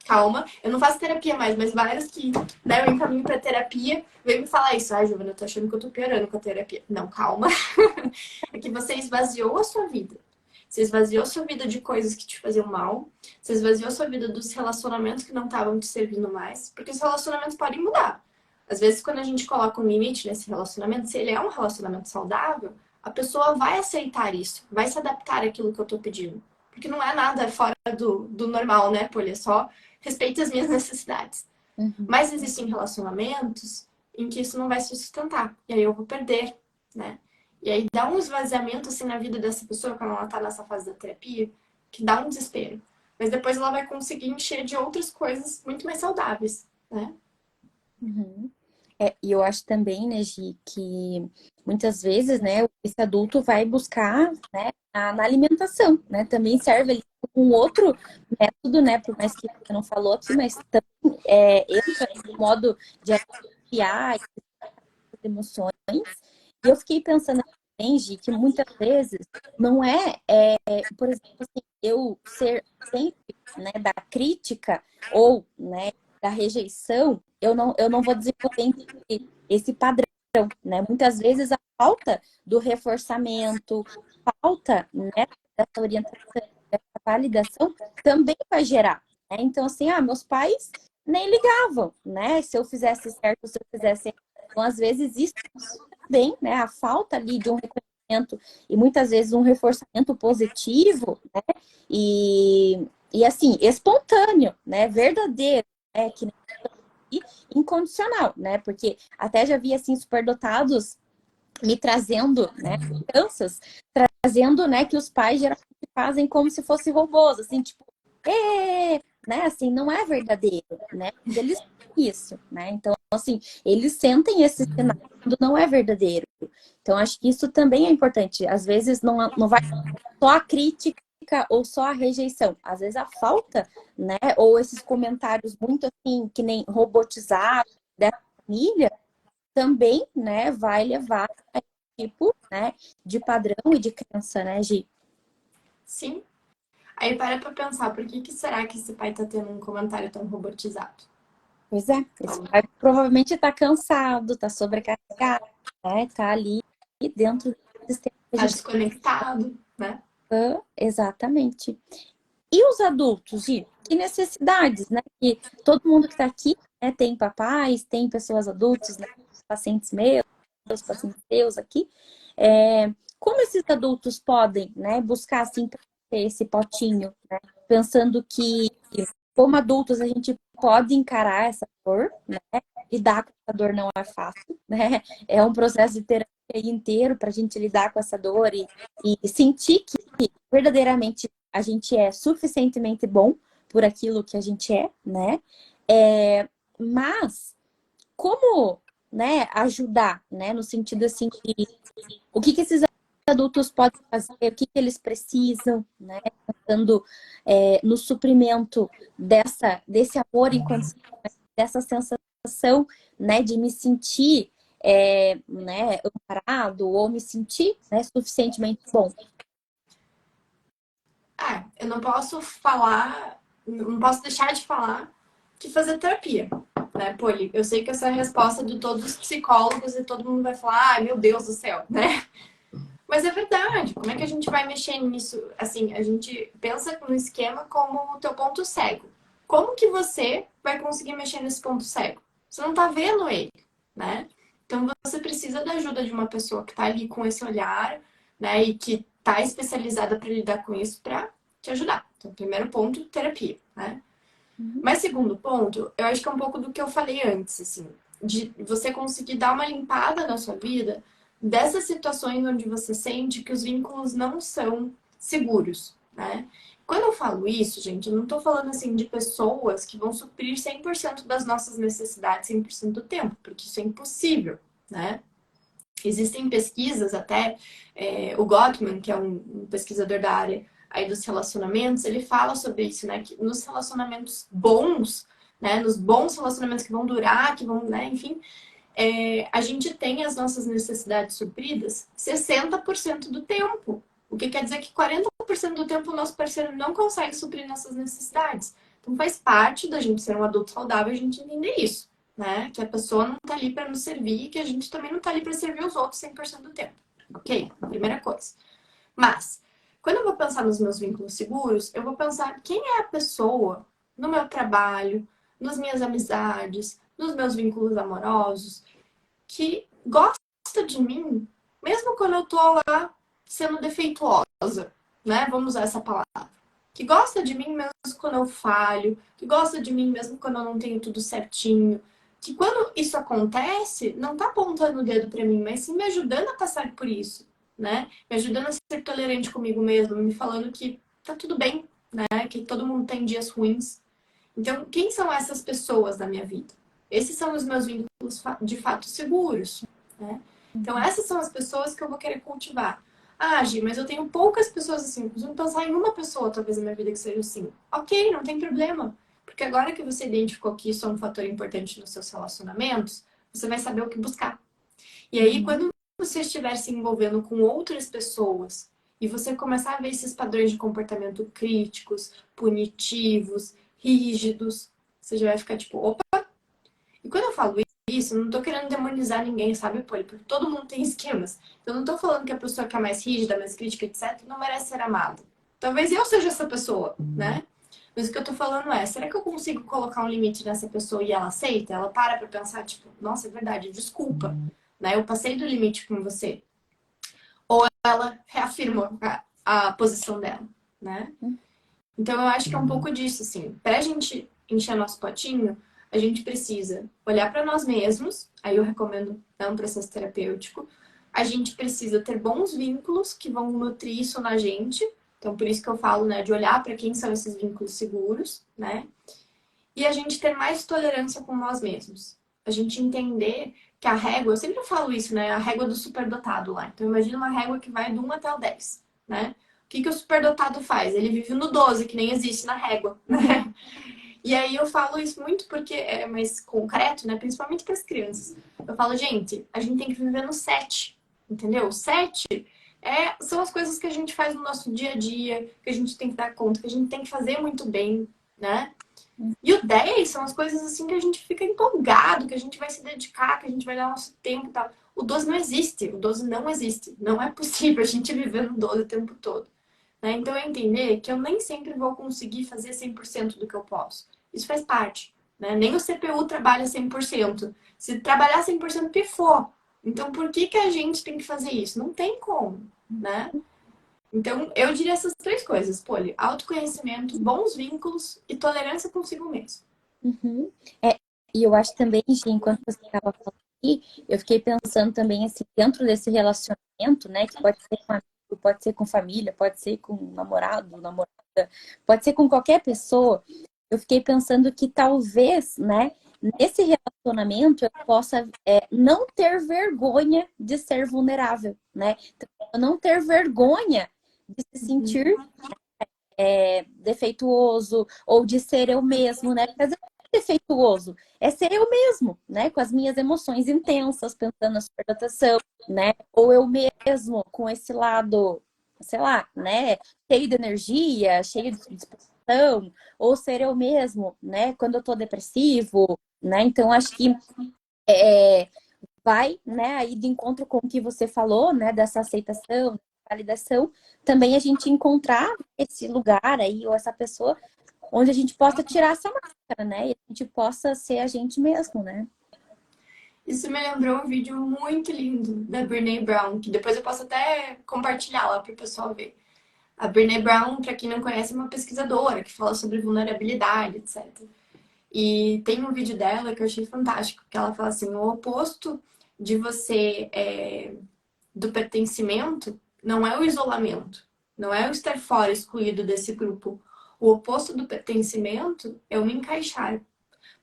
calma. Eu não faço terapia mais, mas vários que, né, eu encaminho pra terapia, vem me falar isso. Ai, Giovana, eu tô achando que eu tô piorando com a terapia. Não, calma. É que você esvaziou a sua vida. Você esvaziou a sua vida de coisas que te faziam mal. Você esvaziou a sua vida dos relacionamentos que não estavam te servindo mais. Porque os relacionamentos podem mudar. Às vezes, quando a gente coloca um limite nesse relacionamento, se ele é um relacionamento saudável, a pessoa vai aceitar isso, vai se adaptar àquilo que eu tô pedindo. Porque não é nada fora do normal, né, Poli? É só respeito as minhas necessidades. Uhum. Mas existem relacionamentos em que isso não vai se sustentar. E aí eu vou perder, né? E aí dá um esvaziamento assim na vida dessa pessoa quando ela tá nessa fase da terapia, que dá um desespero. Mas depois ela vai conseguir encher de outras coisas muito mais saudáveis, né? Uhum. E eu acho também, né, Gi, que muitas vezes, né, esse adulto vai buscar, né, na alimentação, né, também serve ali um outro método, né, por mais que você não falou aqui, mas também entra no modo de aliviar as emoções. E eu fiquei pensando também, Gi, que muitas vezes não por exemplo, assim, eu ser sempre, né, da crítica ou, né, da rejeição, eu não vou desenvolver esse padrão, né? Muitas vezes a falta do reforçamento, falta, né, dessa orientação, dessa validação também vai gerar, né? Então, assim, meus pais nem ligavam, né? Se eu fizesse certo, se eu fizesse errado. Então, às vezes, isso também, né? A falta ali de um reconhecimento e muitas vezes um reforçamento positivo, né? E assim, espontâneo, né? Verdadeiro, né? Que e incondicional, né? Porque até já vi assim superdotados me trazendo, né, crianças, trazendo, né, que os pais geralmente fazem como se fossem robôs, assim, tipo, né, assim, não é verdadeiro, né? Eles têm isso, né? Então, assim, eles sentem esse sinal quando não é verdadeiro. Então, acho que isso também é importante. Às vezes não vai só a crítica ou só a rejeição. Às vezes a falta, né? Ou esses comentários muito assim, que nem robotizados, dessa família também, né, vai levar a esse tipo, né, de padrão e de crença, né, Gi? Sim. Aí para pra pensar, por que será que esse pai tá tendo um comentário tão robotizado? Pois é, esse Vamos. pai provavelmente tá cansado, tá sobrecarregado, né, tá ali dentro do sistema que a Tá gente... desconectado, né? Exatamente. E os adultos, Gi? Que necessidades, né? Que todo mundo que está aqui, né, tem papais, tem pessoas adultas, né? Pacientes meus, pacientes seus aqui. Como esses adultos podem, né, buscar assim ter esse potinho, né? Pensando que como adultos a gente pode encarar essa dor, né? Lidar com essa dor não é fácil, né? É um processo de terapia inteiro para a gente lidar com essa dor e sentir que verdadeiramente a gente é suficientemente bom por aquilo que a gente é, né? Mas como, né, ajudar, né, no sentido assim de o que esses adultos podem fazer, o que eles precisam, né, pensando no suprimento desse amor incondicional, dessa sensação, né, de me sentir, né, amparado ou me sentir, né, suficientemente bom. Eu não posso falar, não posso deixar de falar de fazer terapia, né, Poli? Eu sei que essa é a resposta de todos os psicólogos e todo mundo vai falar, ai, meu Deus do céu, né? Mas é verdade. Como é que a gente vai mexer nisso? Assim, a gente pensa no esquema como o teu ponto cego. Como que você vai conseguir mexer nesse ponto cego? Você não tá vendo ele, né? Então você precisa da ajuda de uma pessoa que tá ali com esse olhar, né? E que tá especializada para lidar com isso para te ajudar. Então, primeiro ponto, terapia, né? Mas segundo ponto, eu acho que é um pouco do que eu falei antes, assim, de você conseguir dar uma limpada na sua vida dessas situações onde você sente que os vínculos não são seguros, né? Quando eu falo isso, gente, eu não tô falando assim de pessoas que vão suprir 100% das nossas necessidades 100% do tempo, porque isso é impossível, né? Existem pesquisas até, o Gottman, que é um pesquisador da área aí dos relacionamentos, ele fala sobre isso, né? Que nos relacionamentos bons, né? Nos bons relacionamentos que vão durar, que vão, né? Enfim, a gente tem as nossas necessidades supridas 60% do tempo. O que quer dizer que 40% do tempo o nosso parceiro não consegue suprir nossas necessidades. Então faz parte da gente ser um adulto saudável a gente entender isso, né? Que a pessoa não tá ali para nos servir e que a gente também não tá ali para servir os outros 100% do tempo. Ok? Primeira coisa. Mas, quando eu vou pensar nos meus vínculos seguros, eu vou pensar quem é a pessoa no meu trabalho, nas minhas amizades, nos meus vínculos amorosos, que gosta de mim, mesmo quando eu tô lá sendo defeituosa, né? Vamos usar essa palavra. Que gosta de mim mesmo quando eu falho, que gosta de mim mesmo quando eu não tenho tudo certinho. Que quando isso acontece, não tá apontando o dedo para mim, mas sim me ajudando a passar por isso, né? Me ajudando a ser tolerante comigo mesmo, me falando que tá tudo bem, né? Que todo mundo tem dias ruins. Então, quem são essas pessoas da minha vida? Esses são os meus vínculos de fato seguros, né? Então, essas são as pessoas que eu vou querer cultivar. Ah, Gi, mas eu tenho poucas pessoas assim. Vamos pensar em uma pessoa, talvez, na minha vida que seja assim. Ok, não tem problema. Porque agora que você identificou que isso é um fator importante nos seus relacionamentos, você vai saber o que buscar. E aí, quando você estiver se envolvendo com outras pessoas e você começar a ver esses padrões de comportamento críticos, punitivos, rígidos, você já vai ficar tipo, opa. E quando eu falo isso, eu não tô querendo demonizar ninguém, sabe, Poli? Porque todo mundo tem esquemas. Eu não tô falando que a pessoa que é mais rígida, mais crítica, etc., não merece ser amada. Talvez eu seja essa pessoa, né? Mas o que eu tô falando é, será que eu consigo colocar um limite nessa pessoa e ela aceita? Ela para pra pensar, tipo, nossa, é verdade, desculpa, né? Eu passei do limite com você. Ou ela reafirma a posição dela, né? Então eu acho que é um pouco disso, assim. Pra gente encher nosso potinho, a gente precisa olhar para nós mesmos, aí eu recomendo um processo terapêutico. A gente precisa ter bons vínculos que vão nutrir isso na gente. Então, por isso que eu falo, né, de olhar para quem são esses vínculos seguros, né? E a gente ter mais tolerância com nós mesmos. A gente entender que a régua, eu sempre falo isso, né? A régua do superdotado lá. Então, imagina uma régua que vai do 1 até o 10, né? O que o superdotado faz? Ele vive no 12, que nem existe na régua, né? E aí eu falo isso muito porque é mais concreto, né? Principalmente para as crianças. Eu falo, gente, a gente tem que viver no set, entendeu? O set são as coisas que a gente faz no nosso dia a dia, que a gente tem que dar conta, que a gente tem que fazer muito bem, né? E o 10 são as coisas assim que a gente fica empolgado, que a gente vai se dedicar, que a gente vai dar nosso tempo e tal. O 12 não existe, o 12 não existe. Não é possível a gente viver no 12 o tempo todo. Né? Então, é entender que eu nem sempre vou conseguir fazer 100% do que eu posso. Isso faz parte. Né? Nem o CPU trabalha 100%. Se trabalhar 100%, pifou. Então, por que a gente tem que fazer isso? Não tem como. Né? Então, eu diria essas três coisas, Poli. Autoconhecimento, bons vínculos e tolerância consigo mesmo. Uhum. E eu acho também, Gi, enquanto você estava falando aqui, eu fiquei pensando também, assim, dentro desse relacionamento, né, que pode ser com amigo, pode ser com família, pode ser com namorado, namorada, pode ser com qualquer pessoa. Eu fiquei pensando que talvez, né, nesse relacionamento eu possa não ter vergonha de ser vulnerável, né? Então, eu não ter vergonha de se sentir defeituoso ou de ser eu mesmo, né? Porque às vezes não é defeituoso, é ser eu mesmo, né? Com as minhas emoções intensas, pensando na superdotação, né? Ou eu mesmo com esse lado, sei lá, né? Cheio de energia, cheio de disposição, ou ser eu mesmo, né? Quando eu tô depressivo, né? Então acho que é, vai, né, aí de encontro com o que você falou, né, dessa aceitação, validação, também a gente encontrar esse lugar aí, ou essa pessoa, onde a gente possa tirar essa máscara, né, e a gente possa ser a gente mesmo, né. Isso me lembrou um vídeo muito lindo da Brené Brown, que depois eu posso até compartilhar lá para o pessoal ver. A Brené Brown, para quem não conhece, é uma pesquisadora que fala sobre vulnerabilidade, etc. E tem um vídeo dela que eu achei fantástico, que ela fala assim, o oposto de você do pertencimento não é o isolamento, não é o estar fora, excluído desse grupo. O oposto do pertencimento é o me encaixar,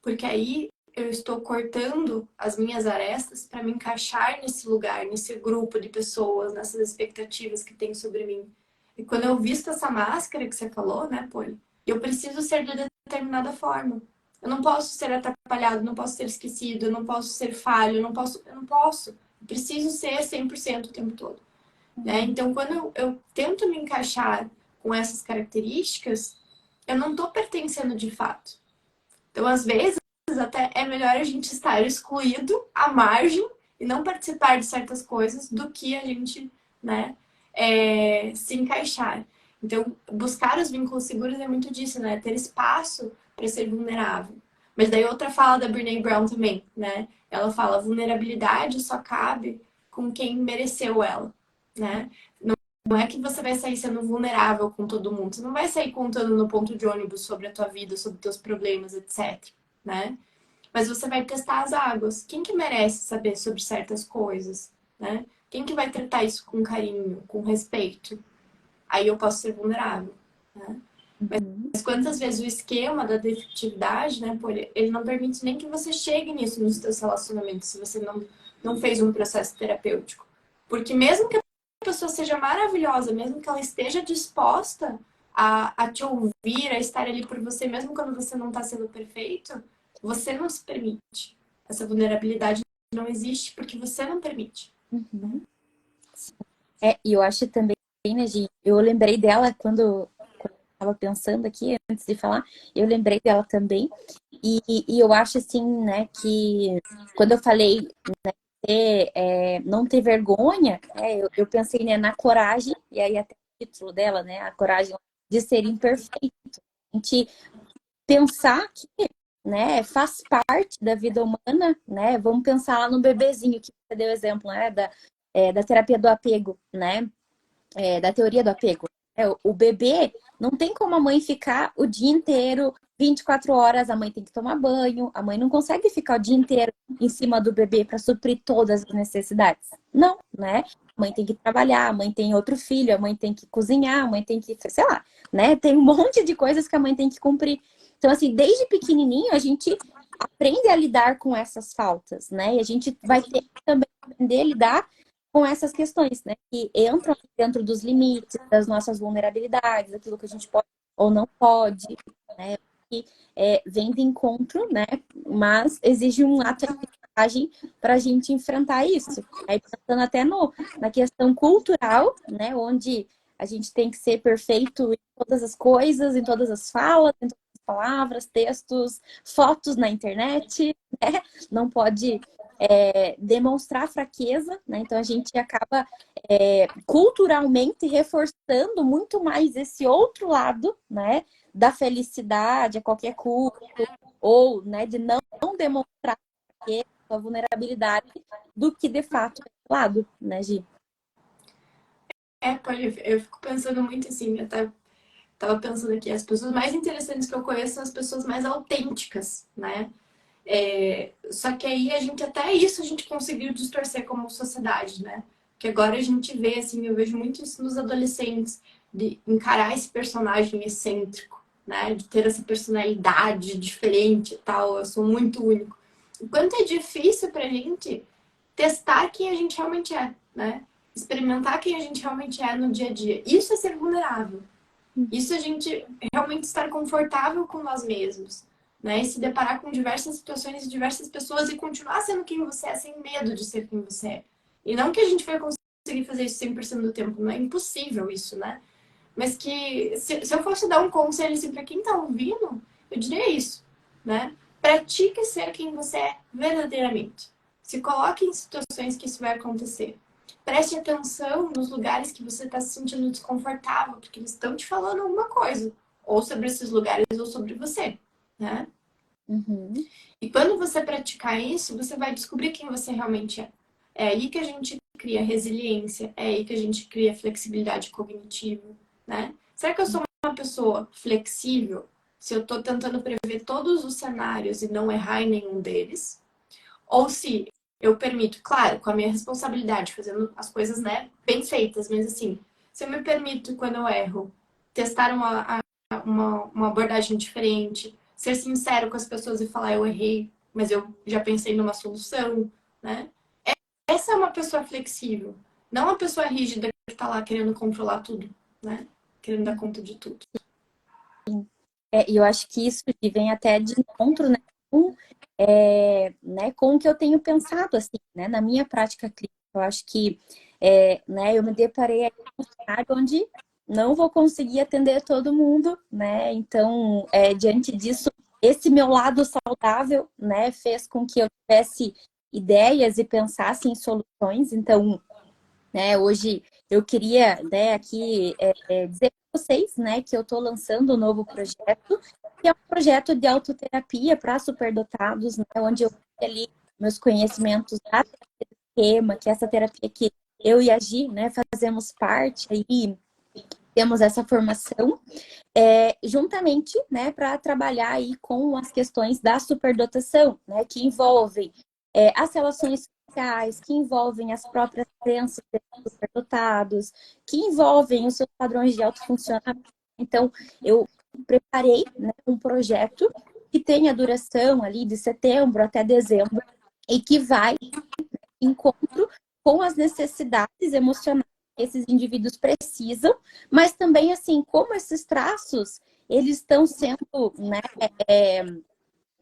porque aí eu estou cortando as minhas arestas para me encaixar nesse lugar, nesse grupo de pessoas, nessas expectativas que tem sobre mim. E quando eu visto essa máscara que você falou, né, Poli, eu preciso ser de determinada forma. Eu não posso ser atrapalhado, não posso ser esquecido, eu não posso ser falho, eu não posso. Eu preciso ser 100% o tempo todo. Né? Então, quando eu tento me encaixar com essas características, eu não estou pertencendo de fato. Então, às vezes, até é melhor a gente estar excluído, à margem, e não participar de certas coisas do que a gente, né, se encaixar. Então, buscar os vínculos seguros é muito disso, né? Ter espaço para ser vulnerável. Mas daí outra fala da Brené Brown também, né? Ela fala, vulnerabilidade só cabe com quem mereceu ela, né? Não é que você vai sair sendo vulnerável com todo mundo. Você não vai sair contando no ponto de ônibus sobre a tua vida, sobre teus problemas, etc, né? Mas você vai testar as águas. Quem que merece saber sobre certas coisas, né? Quem que vai tratar isso com carinho, com respeito? Aí eu posso ser vulnerável, né? Uhum. Mas quantas vezes o esquema da defetividade, né, pô, ele não permite nem que você chegue nisso nos seus relacionamentos, se você não fez um processo terapêutico. Porque mesmo que a pessoa seja maravilhosa, mesmo que ela esteja disposta a te ouvir, a estar ali por você, mesmo quando você não está sendo perfeito, você não se permite. Essa vulnerabilidade não existe porque você não permite. Uhum. E eu acho também, né, Gi, eu lembrei dela quando eu estava pensando aqui, antes de falar, eu lembrei dela também, e eu acho assim, né, que quando eu falei não ter vergonha, eu pensei, né, na coragem, e aí até o título dela, né, a coragem de ser imperfeito. A gente pensar que, né, faz parte da vida humana, né? Vamos pensar lá no bebezinho que você deu exemplo, né, da terapia do apego, né? Da teoria do apego. O bebê não tem como a mãe ficar o dia inteiro, 24 horas, a mãe tem que tomar banho, a mãe não consegue ficar o dia inteiro em cima do bebê para suprir todas as necessidades. Não, né? A mãe tem que trabalhar, a mãe tem outro filho, a mãe tem que cozinhar, a mãe tem que, sei lá, né? Tem um monte de coisas que a mãe tem que cumprir. Então, assim, desde pequenininho a gente aprende a lidar com essas faltas, né? E a gente vai ter que também aprender a lidar com essas questões, né? Que entram dentro dos limites, das nossas vulnerabilidades, aquilo que a gente pode ou não pode, né? que vem de encontro, né? Mas exige um ato de coragem para a gente enfrentar isso. Aí pensando até na questão cultural, né? Onde a gente tem que ser perfeito em todas as coisas, em todas as falas, em todas as palavras, textos, fotos na internet, né? Não pode demonstrar fraqueza, né? Então a gente acaba culturalmente reforçando muito mais esse outro lado, né? Da felicidade a qualquer custo, ou, né, de não demonstrar a vulnerabilidade do que de fato é esse lado, né, Gi? Eu fico pensando muito assim, eu tava pensando aqui, as pessoas mais interessantes que eu conheço são as pessoas mais autênticas, né? Só que aí a gente, até isso a gente conseguiu distorcer como sociedade, né? Que agora a gente vê, assim, eu vejo muito isso nos adolescentes, de encarar esse personagem excêntrico, né? De ter essa personalidade diferente e tal, eu sou muito único. O quanto é difícil pra gente testar quem a gente realmente é, né? Experimentar quem a gente realmente é no dia a dia. Isso é ser vulnerável. Isso é a gente realmente estar confortável com nós mesmos, né? E se deparar com diversas situações e diversas pessoas e continuar sendo quem você é, sem medo de ser quem você é. E não que a gente vai conseguir fazer isso 100% do tempo, não é impossível isso, né? Mas que se eu fosse dar um conselho assim, para quem tá ouvindo, eu diria isso, né? Pratique ser quem você é verdadeiramente. Se coloque em situações que isso vai acontecer. Preste atenção nos lugares que você está se sentindo desconfortável, porque eles estão te falando alguma coisa, ou sobre esses lugares ou sobre você, né? Uhum. E quando você praticar isso, você vai descobrir quem você realmente é. É aí que a gente cria resiliência, é aí que a gente cria flexibilidade cognitiva, né? Será que eu sou uma pessoa flexível se eu estou tentando prever todos os cenários e não errar em nenhum deles? Ou se eu permito, claro, com a minha responsabilidade, fazendo as coisas, né, bem feitas, mas assim, se eu me permito, quando eu erro, testar uma abordagem diferente, ser sincero com as pessoas e falar, eu errei, mas eu já pensei numa solução, né? Essa é uma pessoa flexível, não uma pessoa rígida que tá lá querendo controlar tudo, né? Querendo dar conta de tudo. E eu acho que isso vem até de encontro, né, com o que eu tenho pensado, assim, né, na minha prática clínica. Eu acho que, né, eu me deparei aí com um cenário onde não vou conseguir atender todo mundo, né, então, diante disso, esse meu lado saudável, né, fez com que eu tivesse ideias e pensasse em soluções. Então, né, hoje eu queria, né, aqui dizer para vocês, né, que eu estou lançando um novo projeto, que é um projeto de autoterapia para superdotados, né, onde eu tenho ali meus conhecimentos da terapia do esquema, que é essa terapia que eu e a Gi, né, fazemos parte aí, temos essa formação, juntamente, né, para trabalhar aí com as questões da superdotação, né, que envolvem as relações sociais, que envolvem as próprias crenças dos superdotados, que envolvem os seus padrões de autofuncionamento. Então, eu preparei, né, um projeto que tem a duração ali de setembro até dezembro e que vai em encontro com as necessidades emocionais que esses indivíduos precisam, mas também, assim, como esses traços, eles estão sendo, né,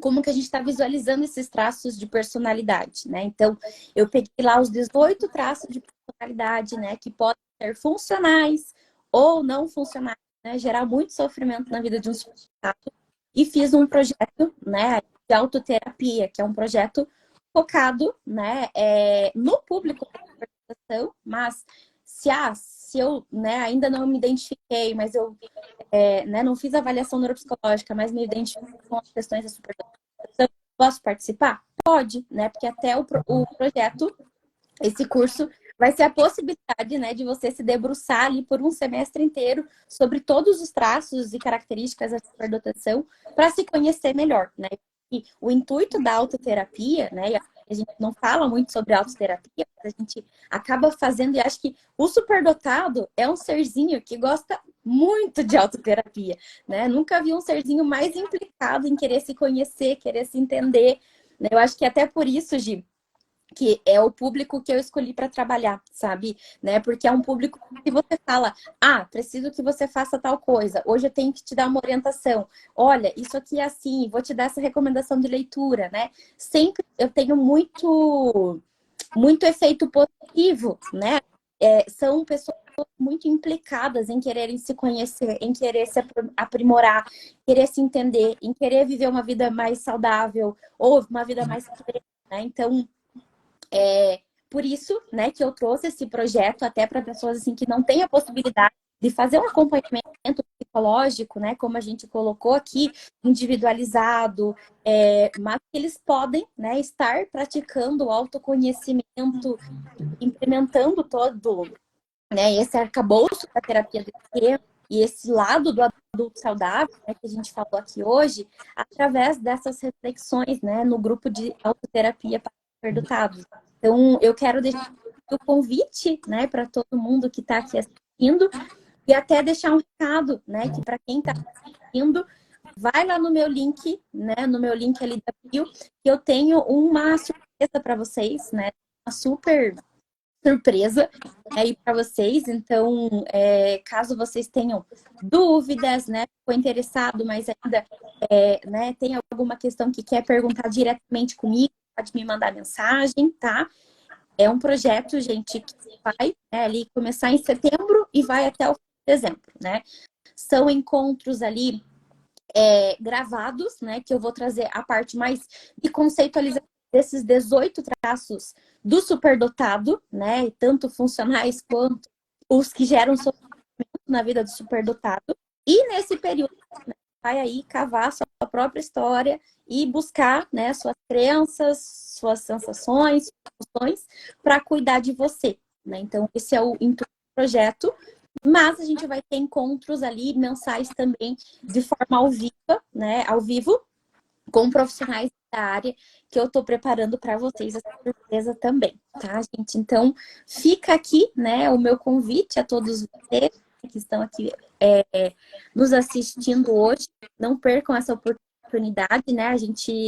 como que a gente está visualizando esses traços de personalidade, né? Então, eu peguei lá os 18 traços de personalidade, né, que podem ser funcionais ou não funcionais, né, gerar muito sofrimento na vida de um sujeito, e fiz um projeto, né, de autoterapia, que é um projeto focado, né, no público da conversação, mas se eu, né, ainda não me identifiquei, mas eu né, não fiz avaliação neuropsicológica, mas me identifico com as questões da superdotação, posso participar? Pode, né, porque até o projeto, esse curso, vai ser a possibilidade, né, de você se debruçar ali por um semestre inteiro sobre todos os traços e características da superdotação para se conhecer melhor, né? E o intuito da autoterapia, né, a gente não fala muito sobre autoterapia, mas a gente acaba fazendo, e acho que o superdotado é um serzinho que gosta muito de autoterapia, né? Nunca vi um serzinho mais implicado em querer se conhecer, querer se entender, né? Eu acho que até por isso, Gi, que é o público que eu escolhi para trabalhar, sabe? Né? Porque é um público que você fala, preciso que você faça tal coisa, hoje eu tenho que te dar uma orientação, olha, isso aqui é assim, vou te dar essa recomendação de leitura, né? Sempre eu tenho muito efeito positivo, né? São pessoas muito implicadas em quererem se conhecer, em querer se aprimorar, querer se entender, em querer viver uma vida mais saudável ou uma vida mais plena, né? Então, por isso, né, que eu trouxe esse projeto até para pessoas assim que não têm a possibilidade de fazer um acompanhamento psicológico, né, como a gente colocou aqui, individualizado, mas que eles podem, né, estar praticando o autoconhecimento, implementando todo, né, esse arcabouço da terapia do esquema e esse lado do adulto saudável, né, que a gente falou aqui hoje, através dessas reflexões, né, no grupo de autoterapia para superdotados. Então, eu quero deixar o convite, né, para todo mundo que está aqui assistindo e até deixar um recado, né, que para quem está assistindo, vai lá no meu link, né, no meu link ali da bio, que eu tenho uma surpresa para vocês, né, uma super surpresa aí para vocês. Então, caso vocês tenham dúvidas, né, ficou interessado, mas ainda né, tem alguma questão que quer perguntar diretamente comigo, pode me mandar mensagem, tá? É um projeto, gente, que vai ali começar em setembro e vai até o fim de dezembro, né? São encontros ali gravados, né? Que eu vou trazer a parte mais de conceitualização desses 18 traços do superdotado, né? Tanto funcionais quanto os que geram sofrimento na vida do superdotado. E nesse período, né, vai aí cavar a sua própria história e buscar, né, suas crenças, suas sensações, suas emoções, para cuidar de você, né? Então, esse é o intuito do projeto. Mas a gente vai ter encontros ali mensais também de forma ao vivo, né? Ao vivo, com profissionais da área que eu estou preparando para vocês essa surpresa também, tá, gente? Então, fica aqui, né, o meu convite a todos vocês que estão aqui nos assistindo hoje. Não percam essa oportunidade, né?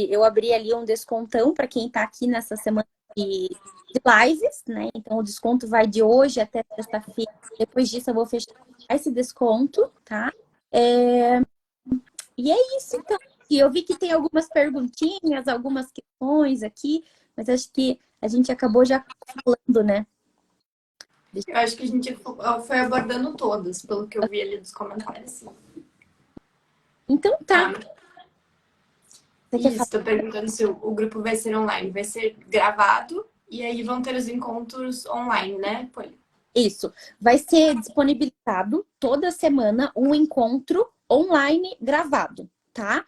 Eu abri ali um descontão para quem está aqui nessa semana de lives, né? Então, o desconto vai de hoje até sexta-feira. Depois disso, eu vou fechar esse desconto, tá? E é isso, então. E eu vi que tem algumas perguntinhas, algumas questões aqui, mas acho que a gente acabou já falando, né? Eu acho que a gente foi abordando todas, pelo que eu vi ali dos comentários. Sim. Então tá. Você quer Isso, falar? estou perguntando se o grupo vai ser online. Vai ser gravado e aí vão ter os encontros online, né, Poli? Isso. Vai ser disponibilizado toda semana um encontro online gravado, tá?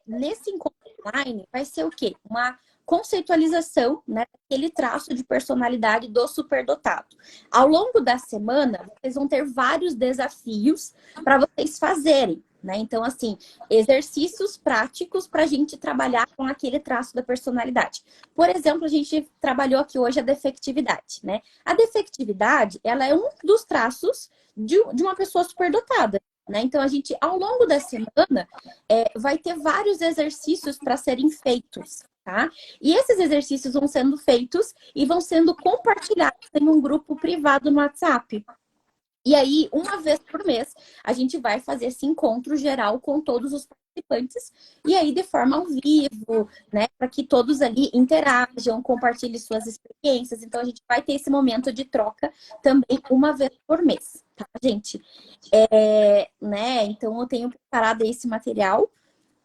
Nesse encontro online vai ser o quê? Uma conceitualização, né, daquele traço de personalidade do superdotado. Ao longo da semana, vocês vão ter vários desafios para vocês fazerem, né? Então, assim, exercícios práticos para a gente trabalhar com aquele traço da personalidade. Por exemplo, a gente trabalhou aqui hoje a defectividade, né? A defectividade, ela é um dos traços de uma pessoa superdotada, né? Então, a gente, ao longo da semana, vai ter vários exercícios para serem feitos, tá? E esses exercícios vão sendo feitos e vão sendo compartilhados em um grupo privado no WhatsApp. E aí, uma vez por mês, a gente vai fazer esse encontro geral com todos os participantes, e aí de forma ao vivo, né? Para que todos ali interajam, compartilhem suas experiências. Então, a gente vai ter esse momento de troca também uma vez por mês, tá, gente? Né? Então, eu tenho preparado esse material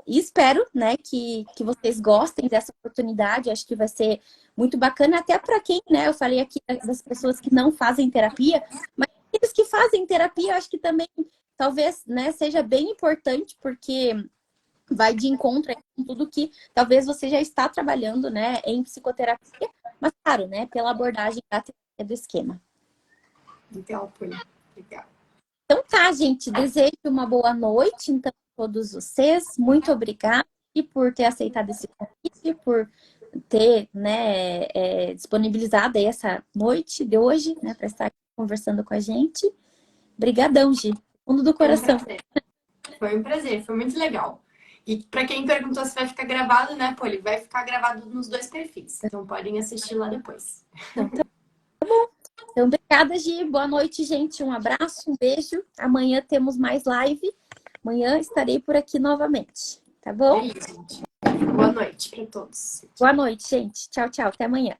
e espero, né, que vocês gostem dessa oportunidade. Acho que vai ser muito bacana, até para quem, né? Eu falei aqui das pessoas que não fazem terapia, mas aqueles que fazem terapia, eu acho que também talvez, né, seja bem importante, porque vai de encontro com tudo que talvez você já está trabalhando, né, em psicoterapia, mas claro, né, pela abordagem da terapia do esquema. Legal, Poli. Legal. Então tá, gente, desejo uma boa noite, então, a todos vocês. Muito obrigada por ter aceitado esse convite, por ter, né, disponibilizado aí essa noite de hoje, né, para estar conversando com a gente. Obrigadão, Gi. Fundo do coração. Foi um prazer, foi muito legal. E para quem perguntou se vai ficar gravado, né, Poli? Vai ficar gravado nos 2 perfis. Então podem assistir lá depois. Então, então, obrigada, Gi. Boa noite, gente. Um abraço, um beijo. Amanhã temos mais live. Amanhã estarei por aqui novamente. Tá bom? É isso, gente. Boa noite para todos. Boa noite, gente. Tchau, tchau. Até amanhã.